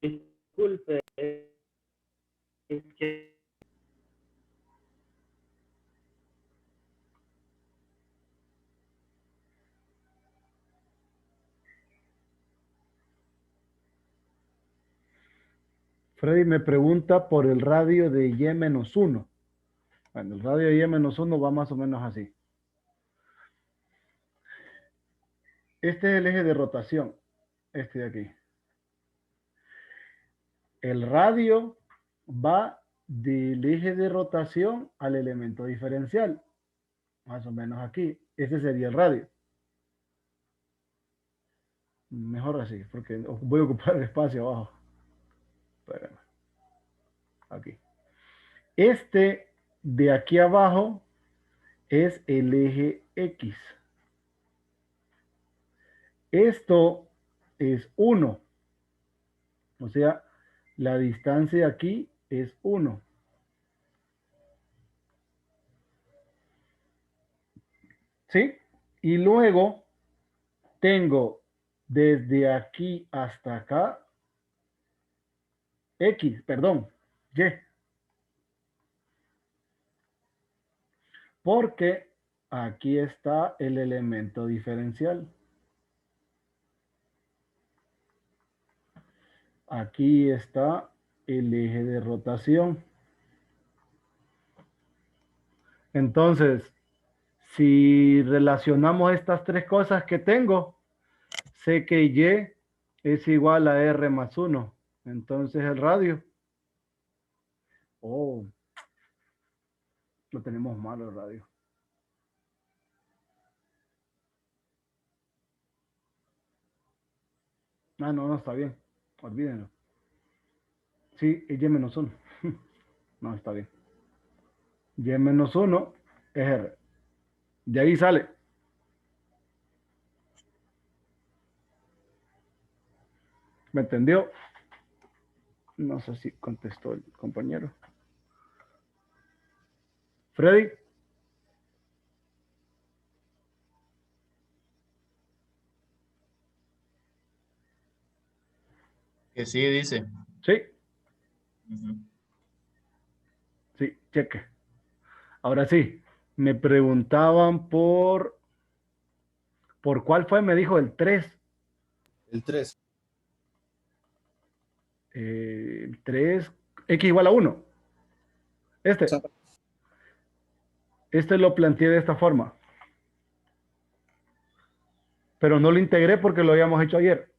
Disculpe, es que Freddy me pregunta por el radio de Y-1. Bueno, el radio de Y-1 va más o menos así. Este es el eje de rotación. Este de aquí. El radio va del eje de rotación al elemento diferencial. Más o menos aquí. Ese sería el radio. Mejor así, porque voy a ocupar el espacio abajo. Espérame. Aquí. Este de aquí abajo es el eje X. Esto es 1. O sea, la distancia aquí es 1. ¿Sí? Y luego tengo desde aquí hasta acá X, perdón, Y. Porque aquí está el elemento diferencial. Aquí está el eje de rotación. Entonces, si relacionamos estas tres cosas que tengo, sé que Y es igual a R más 1. Entonces el radio. Oh, lo tenemos mal el radio. Ah, no, no está bien. Olvídenlo. Sí, es Y menos 1. No, está bien. Y menos 1 es R. De ahí sale. ¿Me entendió? No sé si contestó el compañero. Freddy. Que sí, dice. Sí. Sí, cheque. Ahora sí, me preguntaban por cuál fue, me dijo el 3. El 3. El 3, X igual a 1. Este lo planteé de esta forma. Pero no lo integré porque lo habíamos hecho ayer.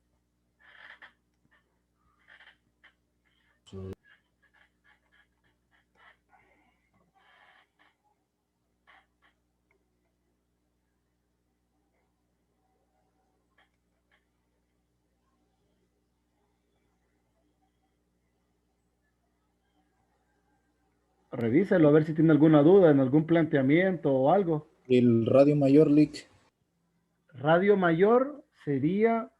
Revíselo a ver si tiene alguna duda en algún planteamiento o algo. El radio mayor, Lick. Radio mayor sería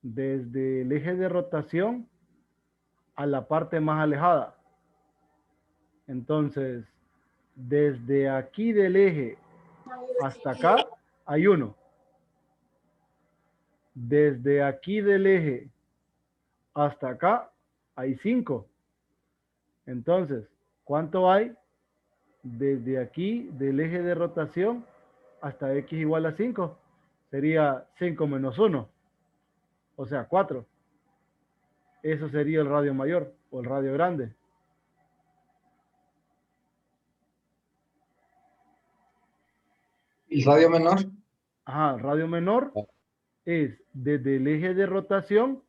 desde el eje de rotación a la parte más alejada. Entonces, desde aquí del eje hasta acá hay 1. Desde aquí del eje hasta acá hay 5. Entonces, ¿cuánto hay desde aquí del eje de rotación hasta x igual a 5? Sería 5 menos 1, o sea, 4. Eso sería el radio mayor o el radio grande. ¿Y radio menor? Ajá, el radio menor es desde el eje de rotación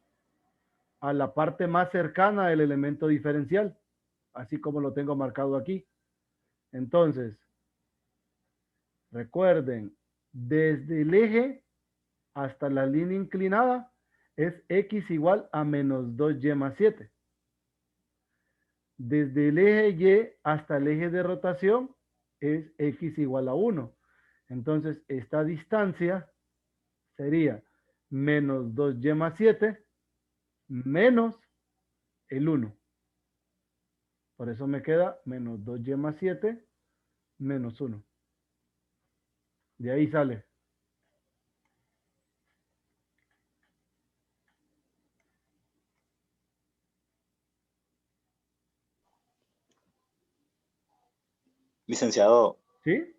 a la parte más cercana del elemento diferencial, así como lo tengo marcado aquí. Entonces, recuerden, desde el eje hasta la línea inclinada es x igual a menos 2y más 7. Desde el eje Y hasta el eje de rotación es x igual a 1. Entonces, esta distancia sería menos 2y más 7 menos el 1. Por eso me queda menos 2y más 7 menos 1. De ahí sale. Licenciado, ¿Sí?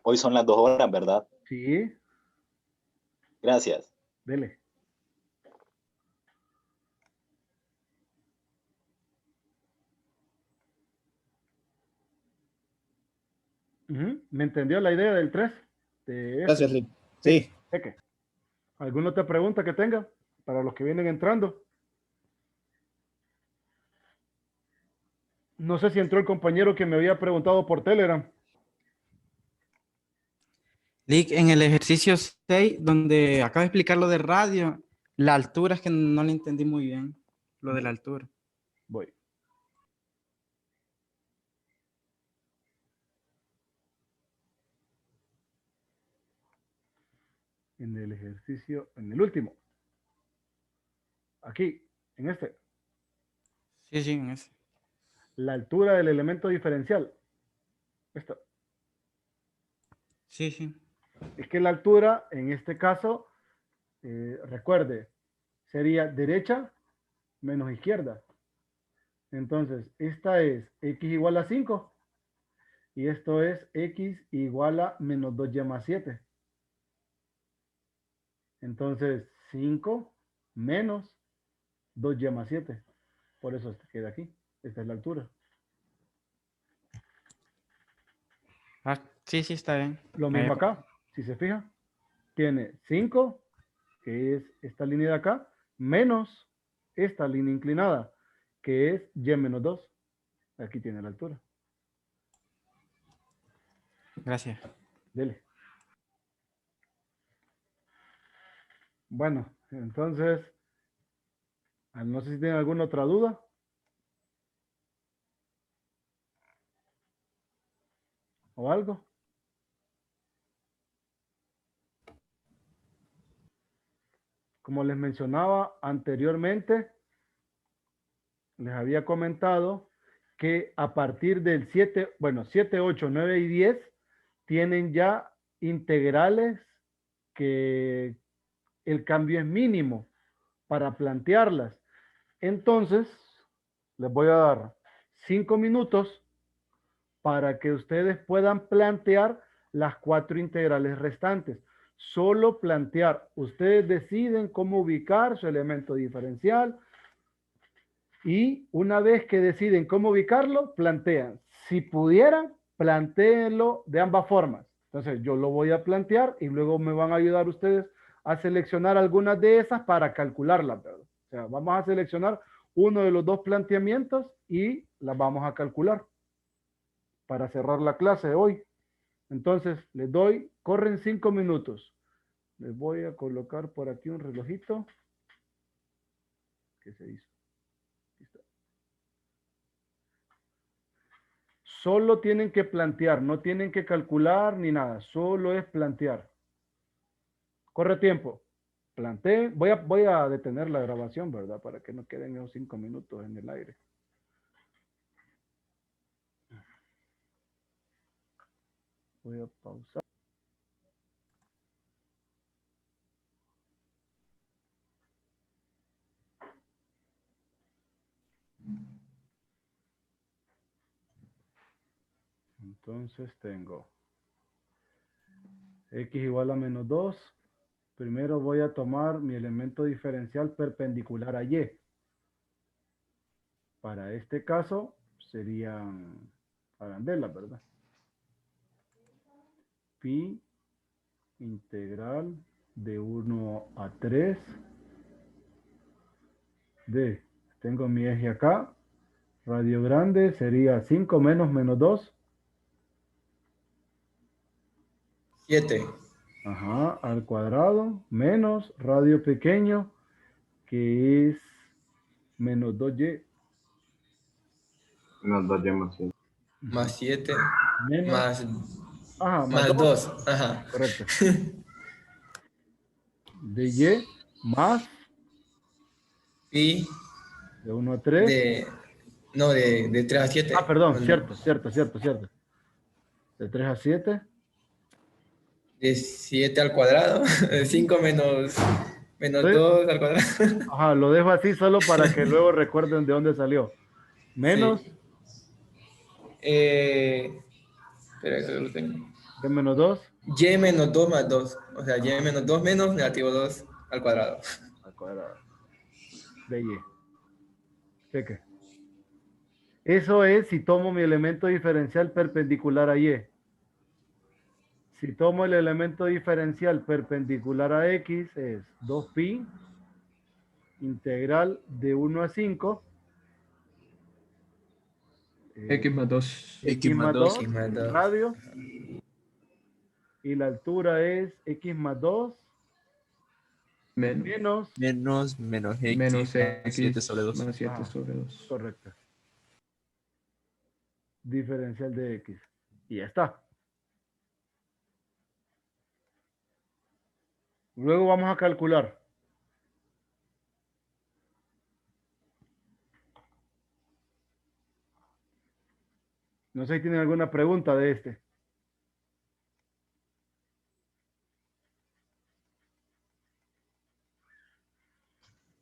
hoy son las 2 horas, ¿verdad? Sí. Gracias. Dele. ¿Me entendió la idea del 3? Gracias, Lick. Sí. ¿Qué? ¿Alguna otra pregunta que tenga para los que vienen entrando? No sé si entró el compañero que me había preguntado por Telegram. Lick, en el ejercicio 6, donde acabo de explicar lo de radio, la altura es que no le entendí muy bien, lo de la altura. Voy. En el ejercicio, en el último. Aquí, en este. Sí, sí, en ese. La altura del elemento diferencial. Esto. Sí, sí. Es que la altura, en este caso, recuerde, sería derecha menos izquierda. Entonces, esta es x igual a 5. Y esto es x igual a menos 2y más 7. Entonces, 5 menos 2y más 7. Por eso este queda aquí. Esta es la altura. Ah, sí, sí, está bien. Lo mismo acá. Si se fija, tiene 5, que es esta línea de acá, menos esta línea inclinada, que es y menos 2. Aquí tiene la altura. Gracias. Dele. Bueno, entonces, no sé si tienen alguna otra duda. ¿O algo? Como les mencionaba anteriormente, les había comentado que a partir del 7, bueno, 7, 8, 9 y 10 tienen ya integrales que el cambio es mínimo para plantearlas. Entonces, les voy a dar 5 minutos para que ustedes puedan plantear las 4 integrales restantes. Solo plantear. Ustedes deciden cómo ubicar su elemento diferencial y una vez que deciden cómo ubicarlo, plantean. Si pudieran, plantéenlo de ambas formas. Entonces, yo lo voy a plantear y luego me van a ayudar ustedes a seleccionar algunas de esas para calcularlas, ¿verdad? O sea, vamos a seleccionar uno de los dos planteamientos y las vamos a calcular para cerrar la clase de hoy. Entonces, les doy, corren 5 minutos. Les voy a colocar por aquí un relojito. ¿Qué se hizo? Aquí está. Solo tienen que plantear, no tienen que calcular ni nada, solo es plantear. Corre tiempo. Planteen. Voy a detener la grabación, ¿verdad? Para que no queden esos 5 minutos en el aire. Voy a pausar. Entonces tengo X igual a menos 2. Primero voy a tomar mi elemento diferencial perpendicular a Y. Para este caso serían arandelas, ¿verdad? Pi integral de 1 a 3 de, tengo mi eje acá, radio grande sería 5 menos menos 2. 7. Ajá, al cuadrado, menos radio pequeño, que es menos 2y. Menos 2y más 7. Más 7. Menos, Más, ajá, más 2. Ajá. Correcto. De y más Pi. de 1 a 3. De 3 a 7. Ah, perdón, cierto. De 3 a 7. De 7 al cuadrado. 5 menos 2 al cuadrado. Ajá, lo dejo así solo para que luego recuerden de dónde salió. Menos. Sí. Espera, eso lo tengo. De menos 2. Y menos 2 más 2. O sea, y menos 2 menos negativo 2 al cuadrado. Al cuadrado. De y. Cheque. Eso es si tomo mi elemento diferencial perpendicular a y. Si tomo el elemento diferencial perpendicular a x es 2pi integral de 1 a 5. X más 2. X más 2 radio. Y la altura es x más 2 menos X menos más X 7 sobre 2. más 7 sobre 2. Correcto. Diferencial de x. Y ya está. Luego vamos a calcular. No sé si tienen alguna pregunta de este.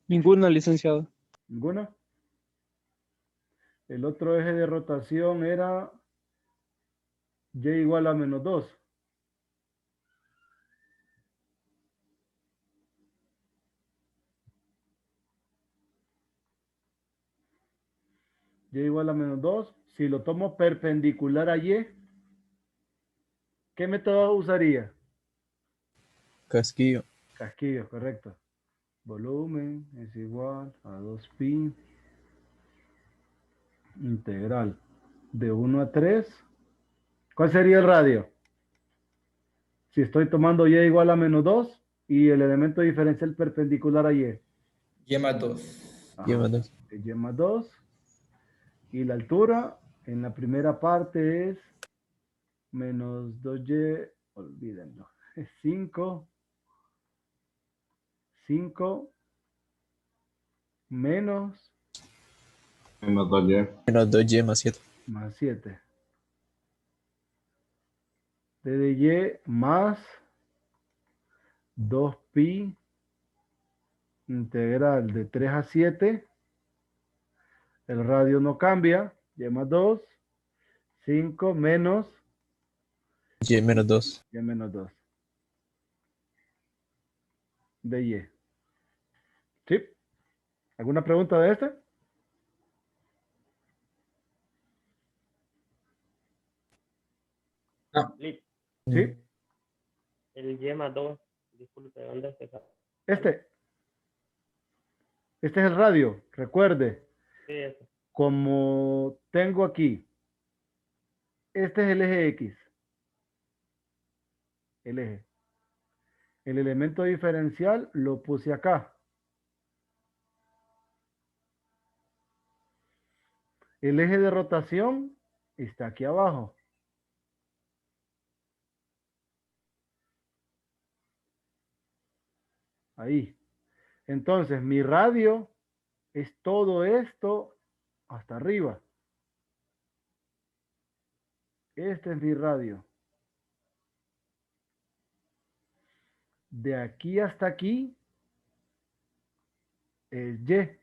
Ninguna, licenciado. ¿Ninguna? El otro eje de rotación era y igual a menos 2. Y igual a menos 2. Si lo tomo perpendicular a y, ¿qué método usaría? Casquillo. Casquillo, correcto. Volumen es igual a 2pi integral de 1 a 3. ¿Cuál sería el radio? Si estoy tomando y igual a menos 2 y el elemento diferencial perpendicular a y. Y más 2. Ajá. Y más 2. Y la altura en la primera parte es menos 2y, olvídenlo, es 5 menos 2y. Menos 2y más 7. Más 7. De y más 2pi integral de 3 a 7. El radio no cambia. Y más 2. 5 menos Y menos 2. Y menos 2. De y. ¿Sí? ¿Alguna pregunta de este? No. ¿Sí? El Y más 2, disculpe, ¿dónde se saca? Este es el radio, recuerde. Sí, eso. Como tengo aquí, este es el eje X. El eje. El elemento diferencial lo puse acá. El eje de rotación está aquí abajo. Ahí. Entonces, mi radio es todo esto hasta arriba. Este es mi radio. De aquí hasta aquí es Y.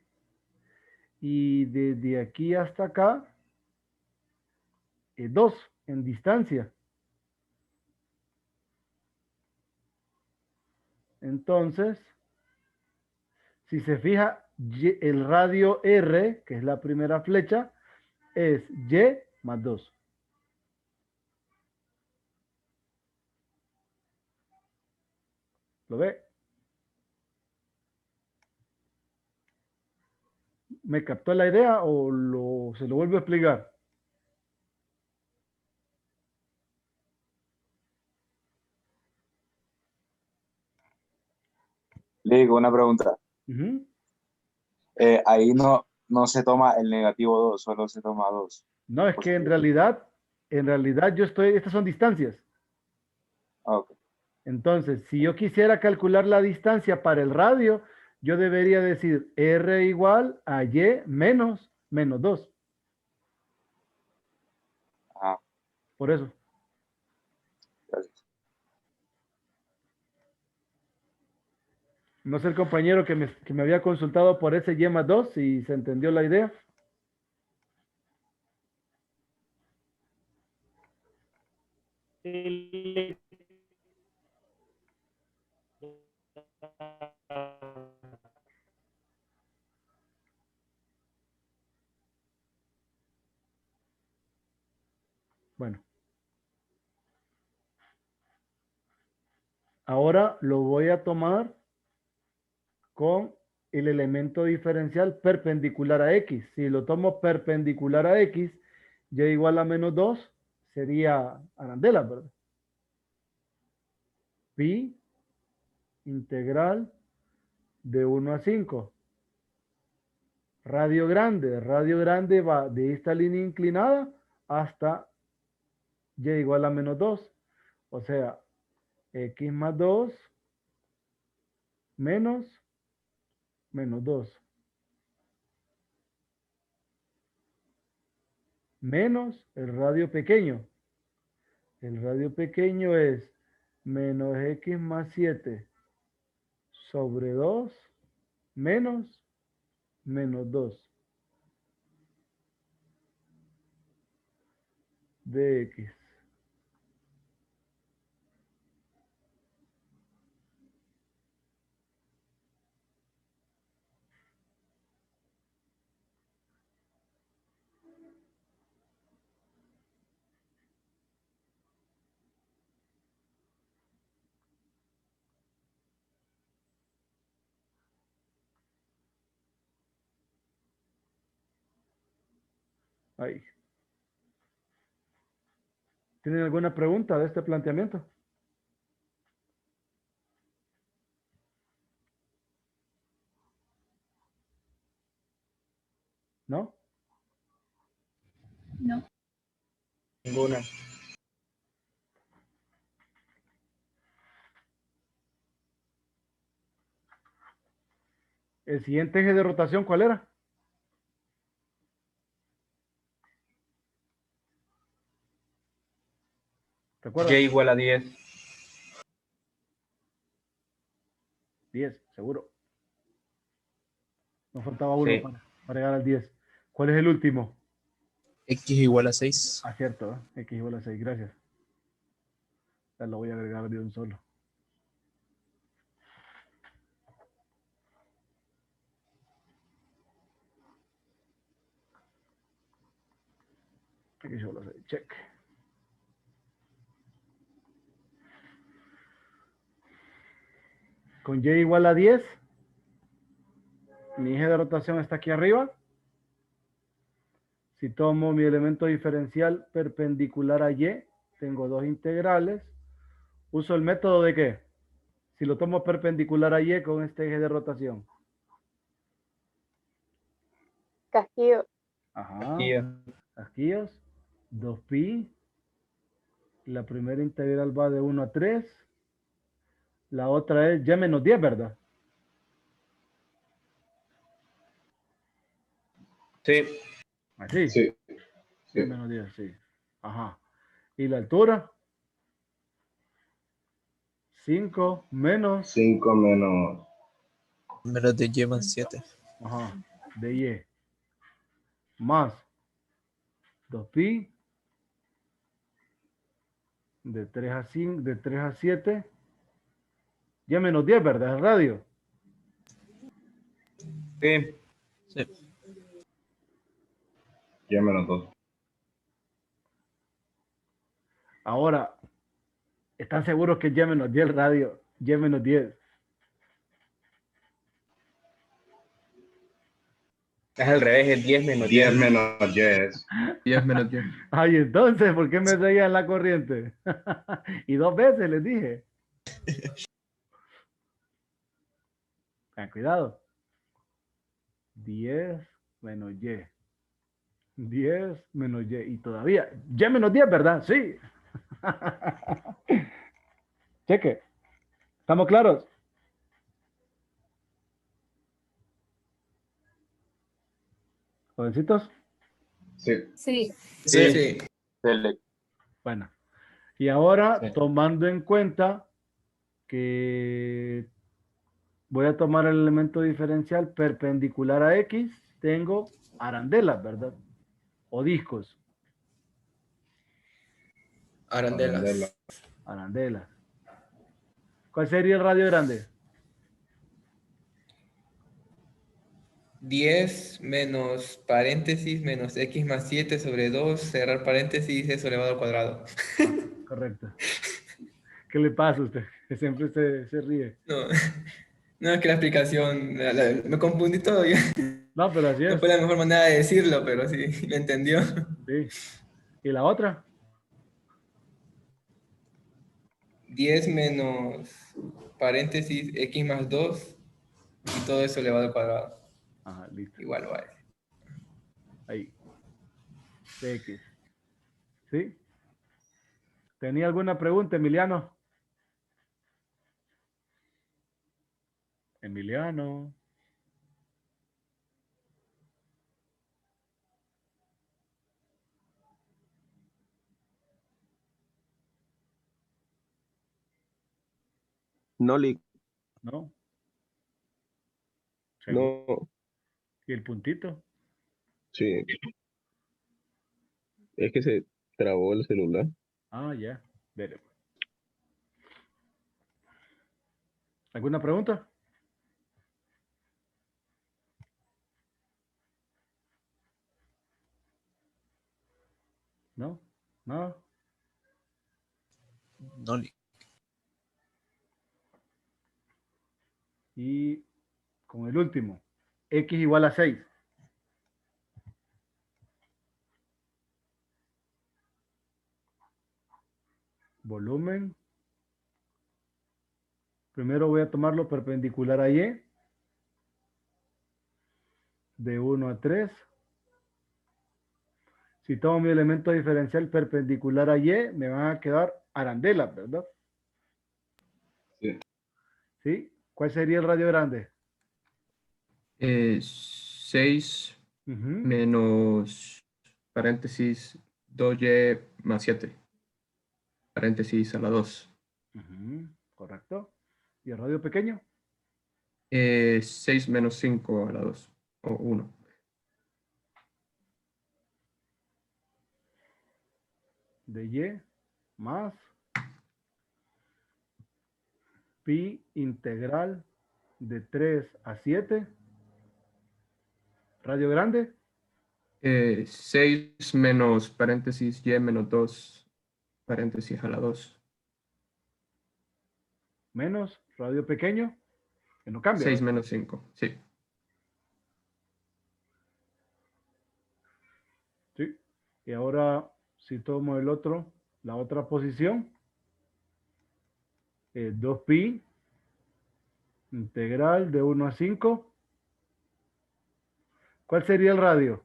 Y desde aquí hasta acá es 2. en distancia. Entonces, si se fija, el radio R, que es la primera flecha, es Y más 2. ¿Lo ve? ¿Me captó la idea o se lo vuelvo a explicar? Le digo una pregunta. Ujú. Ahí no se toma el negativo 2, solo se toma 2. No, es que en realidad estas son distancias. Ok. Entonces, si yo quisiera calcular la distancia para el radio, yo debería decir R igual a Y menos 2. Ah, Por eso. gracias. No sé el compañero que me había consultado por ese Y más 2, si se entendió la idea. Sí. Bueno. Ahora lo voy a tomar con el elemento diferencial perpendicular a X. Si lo tomo perpendicular a X, Y igual a menos 2 sería arandela, ¿verdad? Pi integral de 1 a 5. Radio grande va de esta línea inclinada hasta Y igual a menos 2. O sea, X más 2 menos 2. Menos el radio pequeño. El radio pequeño es menos X más 7 sobre 2 menos 2 de X. Ahí. ¿Tienen alguna pregunta de este planteamiento? ¿No? No. Ninguna. El siguiente eje de rotación, ¿cuál era? ¿Te acuerdas? Y igual a 10. 10, seguro. Nos faltaba uno Sí. para llegar al 10. ¿Cuál es el último? X igual a 6. Ah, cierto, ¿eh? X igual a 6, gracias. Ya lo voy a agregar de un solo. X igual a 6, check. Con Y igual a 10, mi eje de rotación está aquí arriba. Si tomo mi elemento diferencial perpendicular a Y, tengo dos integrales. ¿Uso el método de qué? Si lo tomo perpendicular a Y con este eje de rotación. Casquillo. Ajá. Casquillos. 2pi. La primera integral va de 1 a 3. La otra es Y menos 10, ¿verdad? Sí. Así. Sí. Y menos 10, sí. Ajá. ¿Y la altura? 5 menos. 5 menos. Menos de Y más 7. Ajá. De Y. Más 2pi De 3 a 5, de 3 a 7. Ya menos 10, ¿verdad? El radio. Sí. Sí. Y menos 2. Ahora, ¿están seguros que ya menos 10 el radio? Ya menos 10. Es al revés, es 10 menos 10 10. menos 10. 10 menos 10. Ay, entonces, ¿por qué me seguían la corriente? Y 2 veces les dije. Cuidado. 10 menos Y. 10 menos Y. Y todavía, Y menos 10, ¿verdad? Sí. Cheque. ¿Estamos claros? ¿Jovencitos? Sí. Sí. Sí. Bueno. Y ahora, Sí. tomando en cuenta que voy a tomar el elemento diferencial perpendicular a X, tengo arandelas, ¿verdad? O discos. Arandelas. Arandelas. ¿Cuál sería el radio grande? 10 menos paréntesis menos x más 7 sobre 2, cerrar paréntesis, eso elevado al cuadrado. Correcto. ¿Qué le pasa a usted? Que siempre se ríe. No, no es que la explicación, me confundí todo. No, pero así No es. fue la mejor manera de decirlo, pero sí, lo entendió. Sí. ¿Y la otra? 10 menos paréntesis x más 2 y todo eso elevado al cuadrado. Ajá, listo. Igual vale. Ahí. X. ¿Sí? ¿Tenía alguna pregunta, Emiliano? Emiliano. No, Lick. ¿No? No. ¿Y el puntito? Sí. Es que se trabó el celular. Ah, ya. Veremos. ¿Alguna pregunta? ¿No? ¿Nada? No, Lick. Y con el último. X igual a 6. Volumen. Primero voy a tomarlo perpendicular a Y. De 1 a 3. Si tomo mi elemento diferencial perpendicular a Y, me van a quedar arandelas, ¿verdad? Sí. ¿Sí? ¿Cuál sería el radio grande? 6 menos paréntesis 2y más 7. Paréntesis a la 2. Correcto. ¿Y el radio pequeño? 6 menos 5 a la 2. O 1. De Y más pi integral de 3 a 7. ¿Radio grande? 6 menos paréntesis y menos 2 paréntesis a la 2. Menos radio pequeño, que no cambia. 6 ¿verdad? menos 5, sí. Sí. Y ahora, si tomo el otro, la otra posición, 2pi integral de 1 a 5. ¿Cuál sería el radio?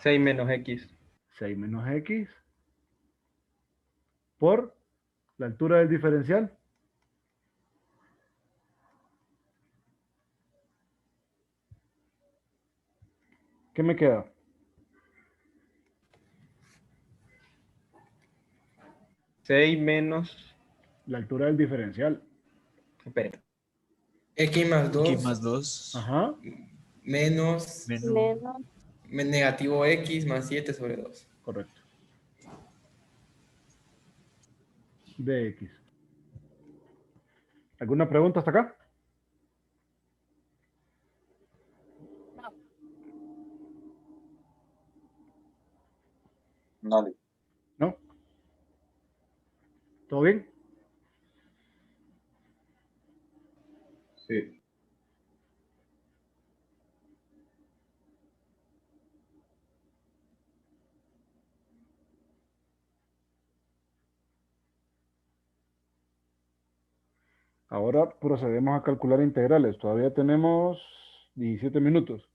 6 menos x. 6 menos x por la altura del diferencial. ¿Qué me queda? ¿6 menos? La altura del diferencial. Espera. X más 2. X más 2. Ajá. Menos. Menos. Negativo x más 7 sobre 2. Correcto. de X. ¿Alguna pregunta hasta acá? No. ¿No? ¿Todo bien? Sí. Ahora procedemos a calcular integrales. Todavía tenemos 17 minutos.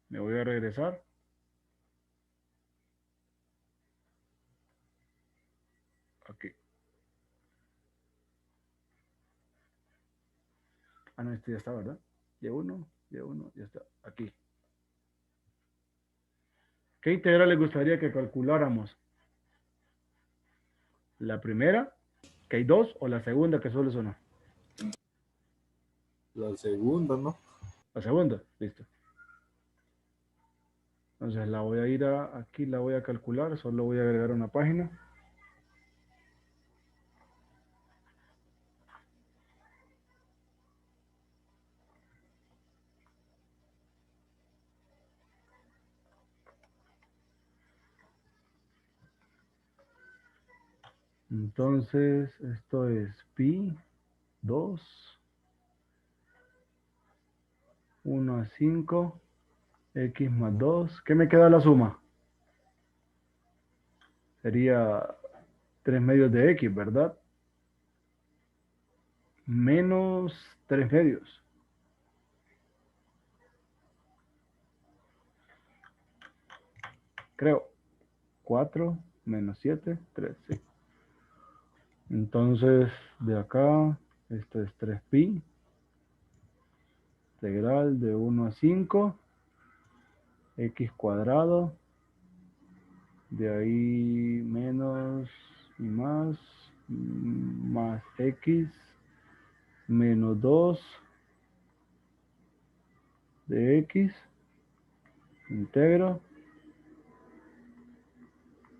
Me voy a regresar. Aquí. Ah, no, este ya está, ¿verdad? Y1, ya está. Aquí. ¿Qué integral les gustaría que calculáramos? ¿La primera, que hay dos, o la segunda, que solo es una? La segunda, ¿no? La segunda, listo. Entonces la voy a ir aquí, la voy a calcular, solo voy a agregar una página. Entonces, esto es pi 2, 1 a 5, x más 2. ¿Qué me queda la suma? Sería 3 medios de x, ¿verdad? Menos 3 medios. Creo. 4 menos 7, 3, sí. Entonces, de acá, esto es 3pi. Integral de 1 a 5. X cuadrado. De ahí menos y más x menos 2 de x integro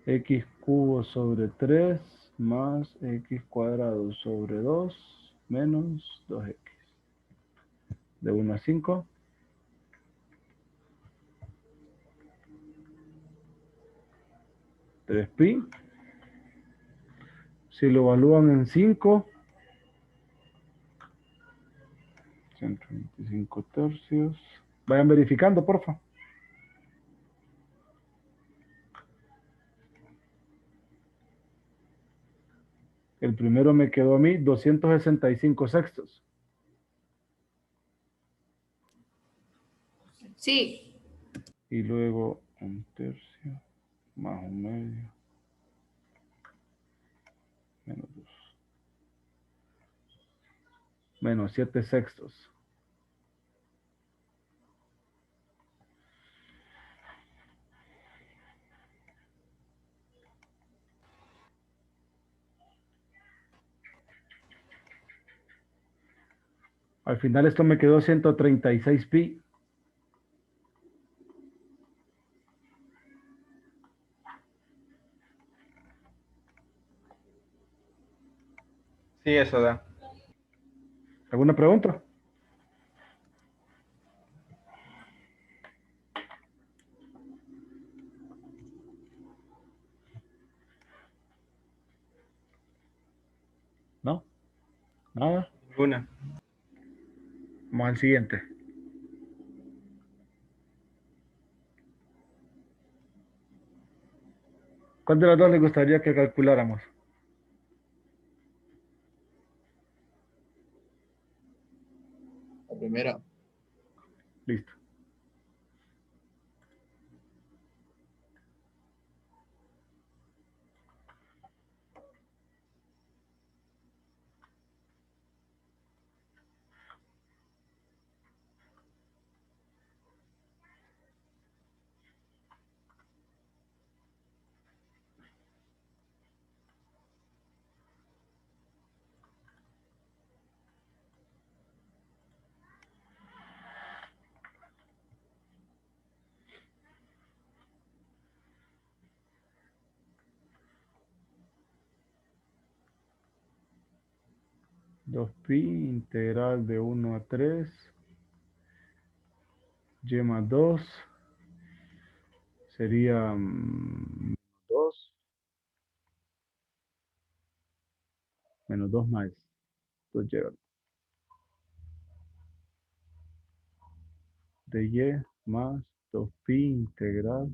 x cubo sobre 3 más x cuadrado sobre 2 menos 2x de 1 a 5. Pi. Si lo evalúan en 5, 125 tercios. Vayan verificando, porfa. El primero me quedó a mí 265 sextos. Sí. Y luego un tercio más un medio menos 2. Menos 7 sextos. Al final esto me quedó 136 pi. Sí, eso da. ¿Alguna pregunta? ¿No? ¿Nada? Una. Vamos al siguiente. ¿Cuál de las dos le gustaría que calculáramos? La primera. Listo. 2pi integral de 1 a 3 y más 2 sería 2 menos 2 más 2y de y más 2pi integral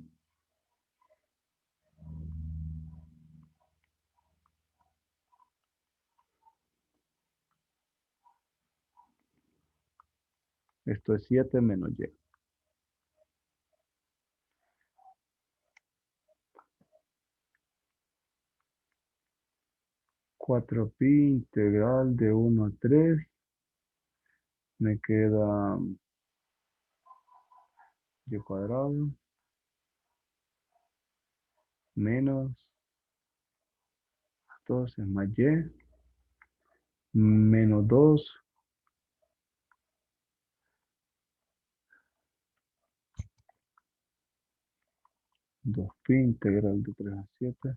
esto es 7 menos y. 4pi integral de 1 a 3 me queda y cuadrado menos 2 es más y menos 2 2pi integral de 3 a 7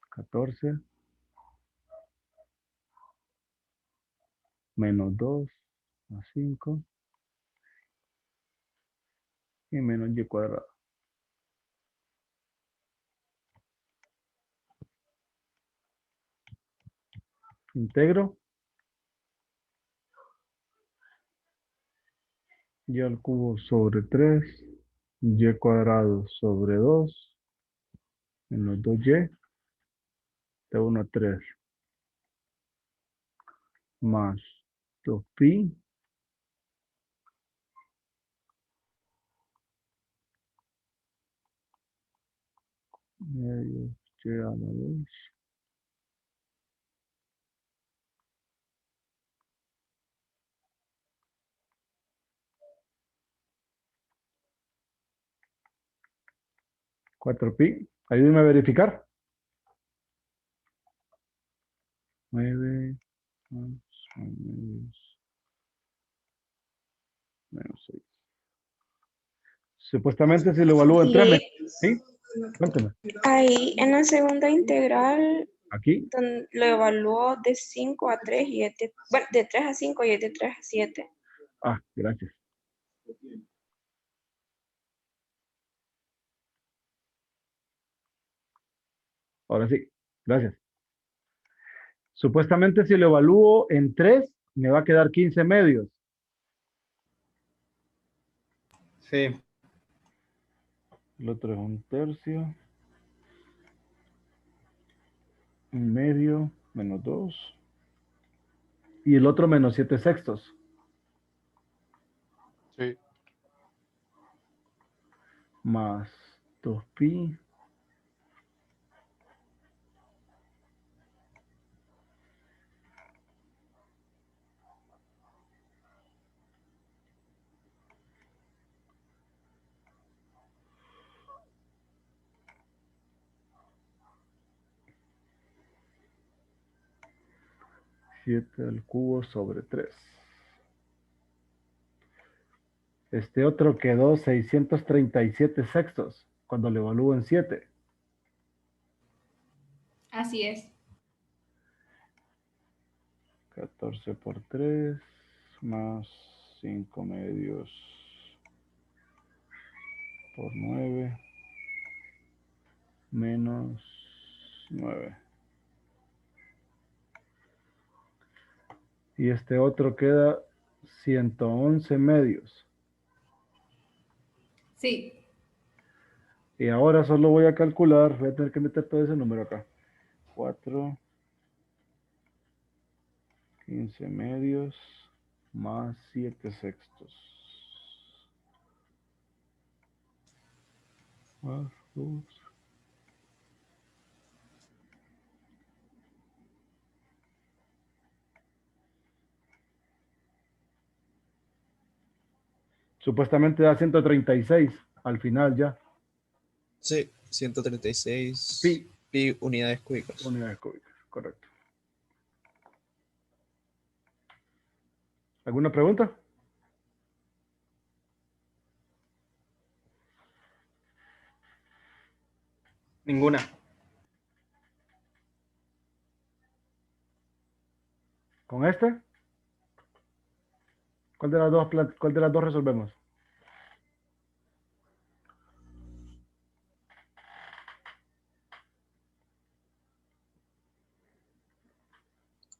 14 menos 2 a 5 y menos y cuadrado. Integro y al cubo sobre 3 y cuadrado sobre 2 menos 2y de 1 a 3 más 2pi medio y a la 2 4pi. Ayúdenme a verificar. 9 más menos 6. Supuestamente si lo evalúo en 3, ¿sí? Cuénteme. Ahí en la segunda integral Aquí. lo evaluó de 5 a 3 y es de, bueno, de 3 a 5 y es de 3 a 7. Ah, gracias. Ahora sí, gracias. Supuestamente si lo evalúo en 3, me va a quedar 15 medios. Sí. El otro es 1/3. 1/2 menos 2. Y el otro menos 7/6. Sí. Más 2pi. Siete al cubo sobre 3. Este otro quedó 637/6 cuando lo evalúo en 7. Así es. 14 por 3 más 5 medios por 9 menos 9. Y este otro queda 111 medios. Sí. Y ahora solo voy a calcular, voy a tener que meter todo ese número acá. 4, 15 medios más 7/6. Más 2. Supuestamente da 136 al final ya. Sí, 136 Pi. pi unidades cúbicas. Unidades cúbicas, correcto. ¿Alguna pregunta? Ninguna. ¿Con este? ¿Cuál de las dos resolvemos?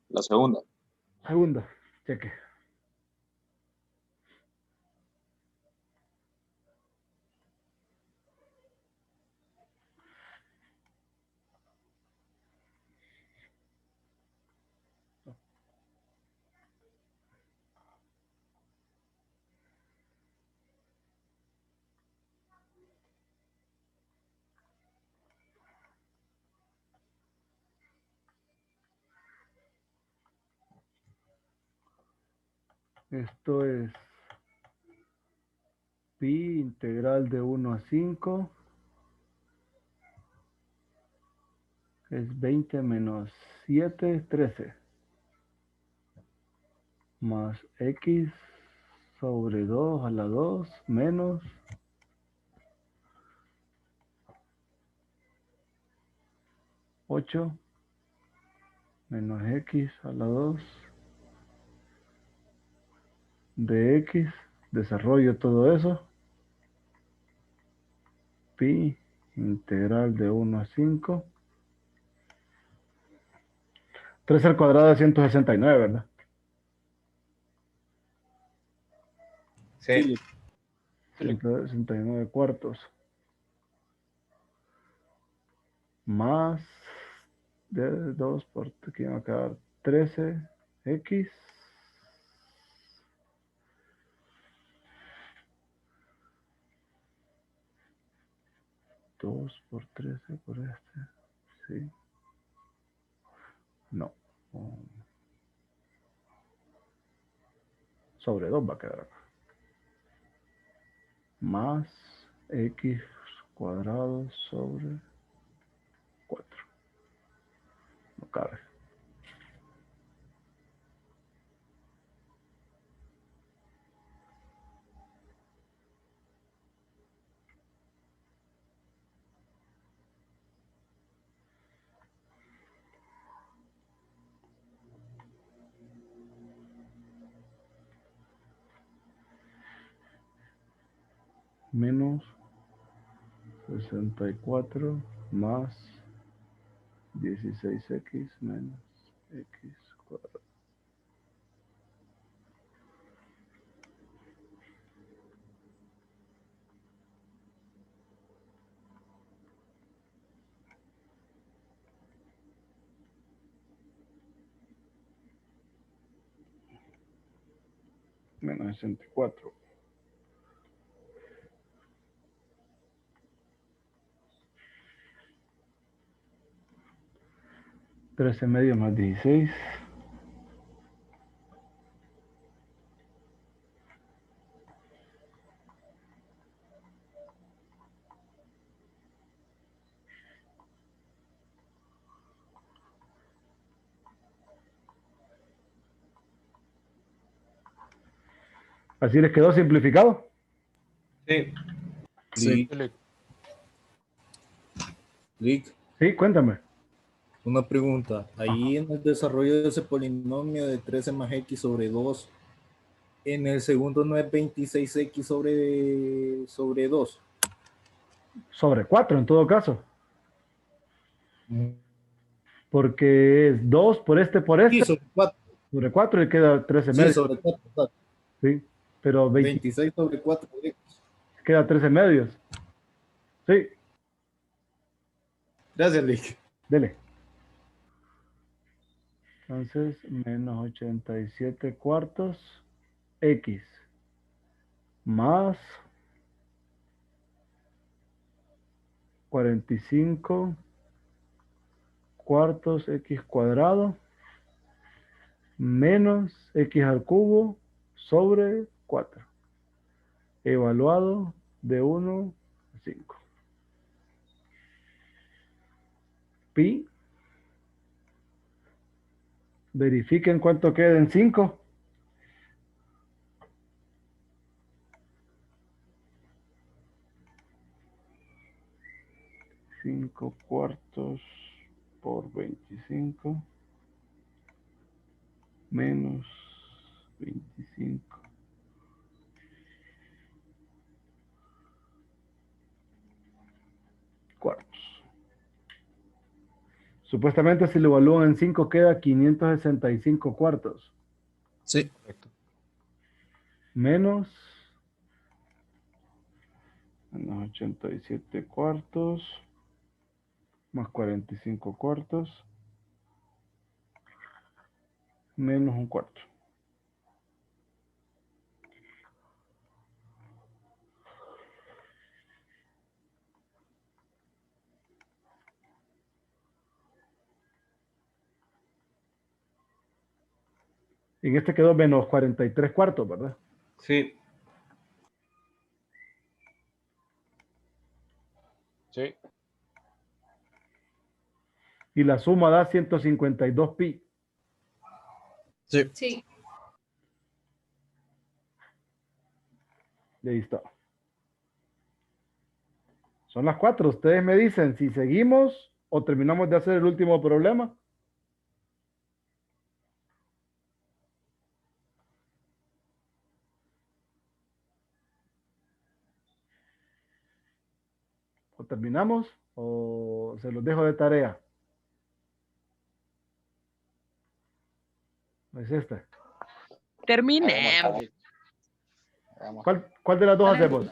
La segunda. Segunda, cheque. Esto es pi integral de 1 a 5 es 20 menos 7, 13. Más x sobre 2 a la 2 menos 8 menos x a la 2 de x. Desarrollo todo eso. Pi integral de 1 a 5. 3 al cuadrado de 169, ¿verdad? Sí. 169 cuartos. Más de 2 por aquí va a quedar 13x. Dos por 13 por este. Sí. No. Sobre 2 va a quedar acá. Más x cuadrado sobre 4. No cabe. Menos 64 más 16x menos x cuadrado. Menos 64. Trece medios más 16. ¿Así les quedó simplificado? Sí. Sí. Lick, Sí, cuéntame. una pregunta. Ahí en el desarrollo de ese polinomio de 13 más x sobre 2, en el segundo no es 26x sobre 2. Sobre 4 en todo caso. Porque es 2 por este, Sí, sobre 4. Sobre 4 y queda 13 Sí, medios. sobre 4. Exacto. Sí, pero 26 sobre 4. Queda 13 medios. Sí. Gracias, Lick. Dele. Entonces, menos 87 cuartos x más 45 cuartos x cuadrado menos x al cubo sobre 4. Evaluado de 1 a 5. Pi. Verifiquen cuánto queda en 5. 5 cuartos por 25 menos 25 cuartos. Supuestamente si lo evalúan en 5 queda 565 cuartos. Sí. Menos 87 cuartos más 45 cuartos menos un cuarto. En este quedó menos 43 cuartos, ¿verdad? Sí. Sí. Y la suma da 152 pi. Sí. Sí. Y ahí está. Son las 4. Ustedes me dicen si seguimos o terminamos de hacer el último problema. O terminamos o se los dejo de tarea. Es esta. Terminemos. ¿Cuál de las dos hacemos?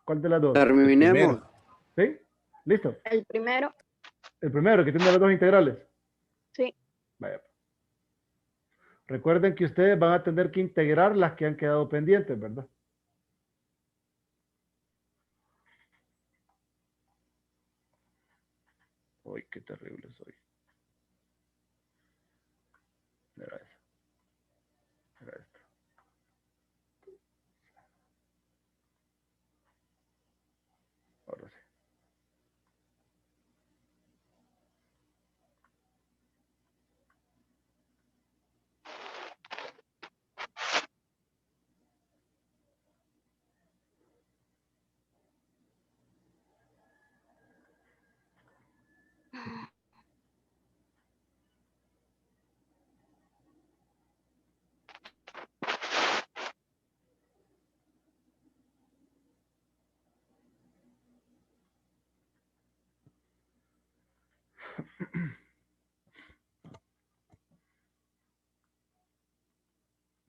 ¿Cuál de las dos? Terminemos. ¿Sí? ¿Listo? El primero. El primero, que tiene las dos integrales. Sí. Vaya. Recuerden que ustedes van a tener que integrar las que han quedado pendientes, ¿verdad? Uy, qué terrible soy. Mira eso. Mira esto. Ahora sí.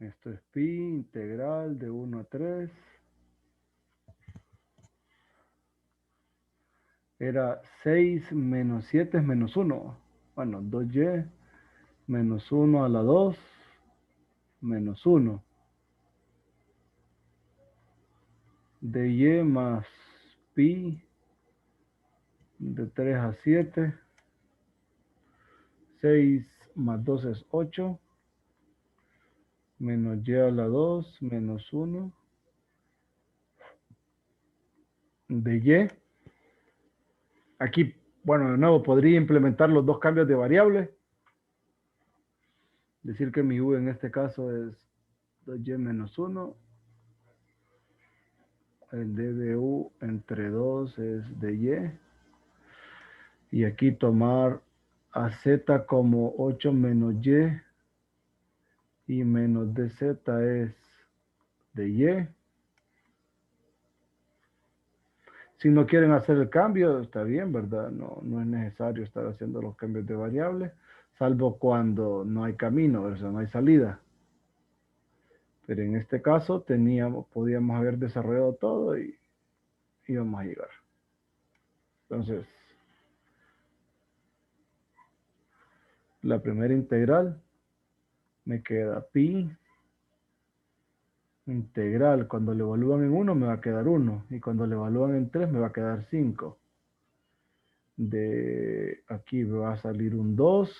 Esto es pi integral de 1 a 3. Era 6 menos 7 es menos 1. Bueno, 2y menos 1 a la 2 menos 1. dy más pi de 3 a 7. 6 más 2 es 8. Menos y a la 2 menos 1. De y. Aquí, bueno, de nuevo podría implementar los dos cambios de variable. Decir que mi u en este caso es 2y menos 1. El d de u entre 2 es de y. Y aquí tomar a z como 8 menos y menos dz es de y. Si no quieren hacer el cambio, está bien, ¿verdad? No es necesario estar haciendo los cambios de variable, salvo cuando no hay camino, o sea, no hay salida. Pero en este caso podíamos haber desarrollado todo y íbamos a llegar. Entonces, la primera integral me queda pi integral. Cuando le evalúan en 1 me va a quedar 1. Y cuando le evalúan en 3 me va a quedar 5. De aquí me va a salir un 2.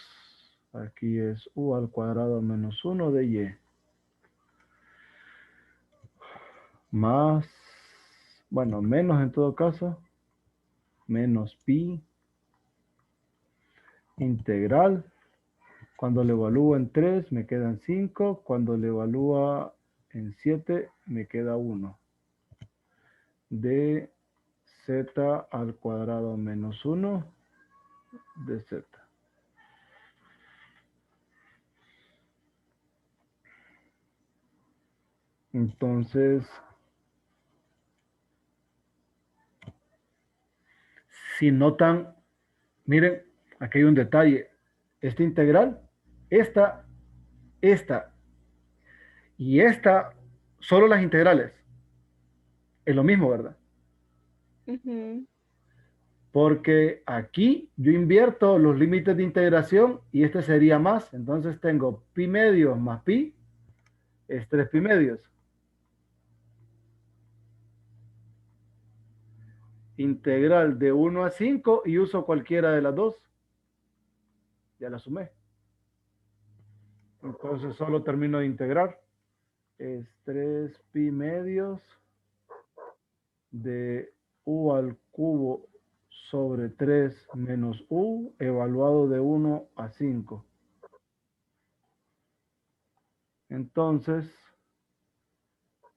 Aquí es u al cuadrado menos 1 de y. Más, bueno, menos en todo caso. Menos pi integral. Cuando le evalúo en 3 me quedan 5. Cuando le evalúa en 7 me queda 1. De z al cuadrado menos 1 de z. Entonces, si notan, miren, aquí hay un detalle. Esta integral, esta y esta, solo las integrales. Es lo mismo, ¿verdad? Porque aquí yo invierto los límites de integración y este sería más. Entonces tengo pi medios más pi es 3 pi medios. Integral de 1 a 5 y uso cualquiera de las dos. Ya la sumé. Entonces solo termino de integrar. Es 3 pi medios de u al cubo sobre 3 menos u evaluado de 1 a 5. Entonces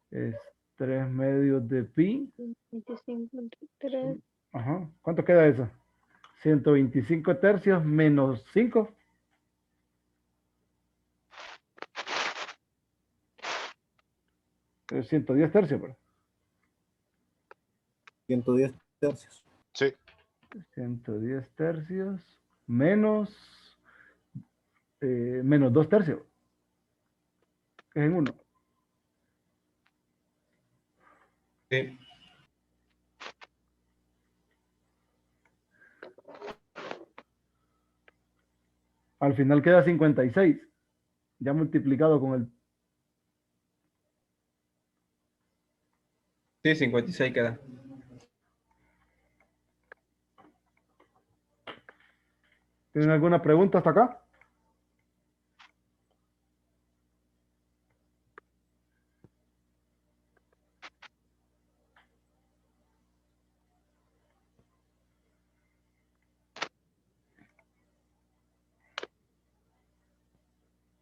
es 3 medios de pi. 25 entre 3. Ajá. ¿Cuánto queda eso? 125 tercios menos 5. Es 110 tercios, bro. 110 tercios. Sí. 110 tercios menos 2 tercios. Es en 1. Sí. Al final queda 56. Ya multiplicado con el... Sí, 56 queda. ¿Tienen alguna pregunta hasta acá?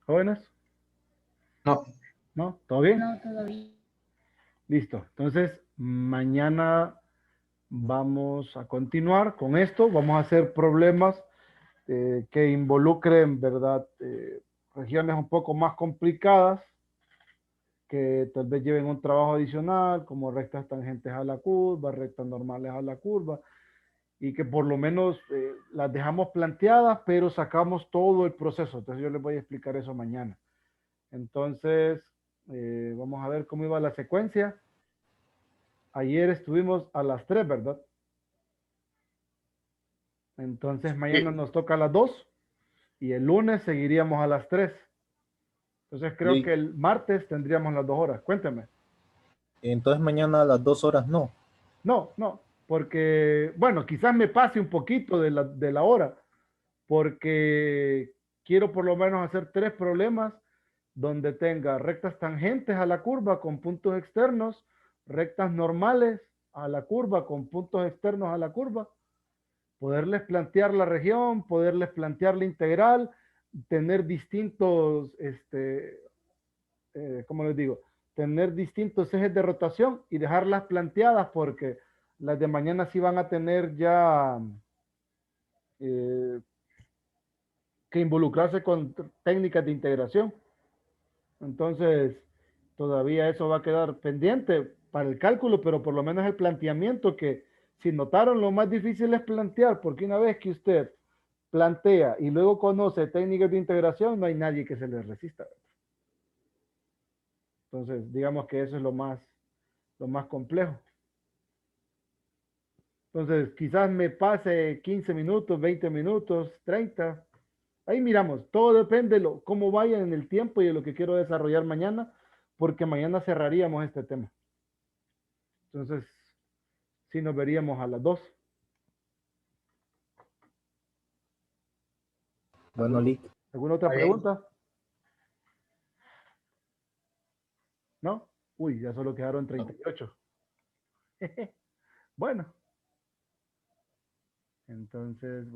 ¿Jóvenes? No. ¿No? ¿Todo bien? No, todavía. Listo. Entonces, mañana vamos a continuar con esto. Vamos a hacer problemas que involucren, ¿verdad? Regiones un poco más complicadas, que tal vez lleven un trabajo adicional, como rectas tangentes a la curva, rectas normales a la curva, y que por lo menos las dejamos planteadas, pero sacamos todo el proceso. Entonces yo les voy a explicar eso mañana. Entonces, vamos a ver cómo iba la secuencia. Ayer estuvimos a las 3, ¿verdad? Entonces mañana nos toca a las 2 y el lunes seguiríamos a las 3. Entonces creo Sí. que el martes tendríamos las 2 horas. Cuénteme. Entonces mañana a las 2 horas no. No, porque, bueno, quizás me pase un poquito de la hora, porque quiero por lo menos hacer 3 problemas donde tenga rectas tangentes a la curva con puntos externos, rectas normales a la curva con puntos externos a la curva, poderles plantear la región, poderles plantear la integral, tener distintos, ¿cómo les digo? Tener distintos ejes de rotación y dejarlas planteadas porque las de mañana sí van a tener ya que involucrarse con técnicas de integración. Entonces, todavía eso va a quedar pendiente para el cálculo, pero por lo menos el planteamiento que, si notaron, lo más difícil es plantear, porque una vez que usted plantea y luego conoce técnicas de integración, no hay nadie que se les resista. Entonces, digamos que eso es lo más complejo. Entonces, quizás me pase 15 minutos, 20 minutos, 30. Ahí miramos. Todo depende de cómo vaya en el tiempo y de lo que quiero desarrollar mañana, porque mañana cerraríamos este tema. Entonces, sí nos veríamos a las 2. Bueno, Lick. ¿Alguna otra pregunta? ¿No? Uy, ya solo quedaron 38. Bueno. Entonces...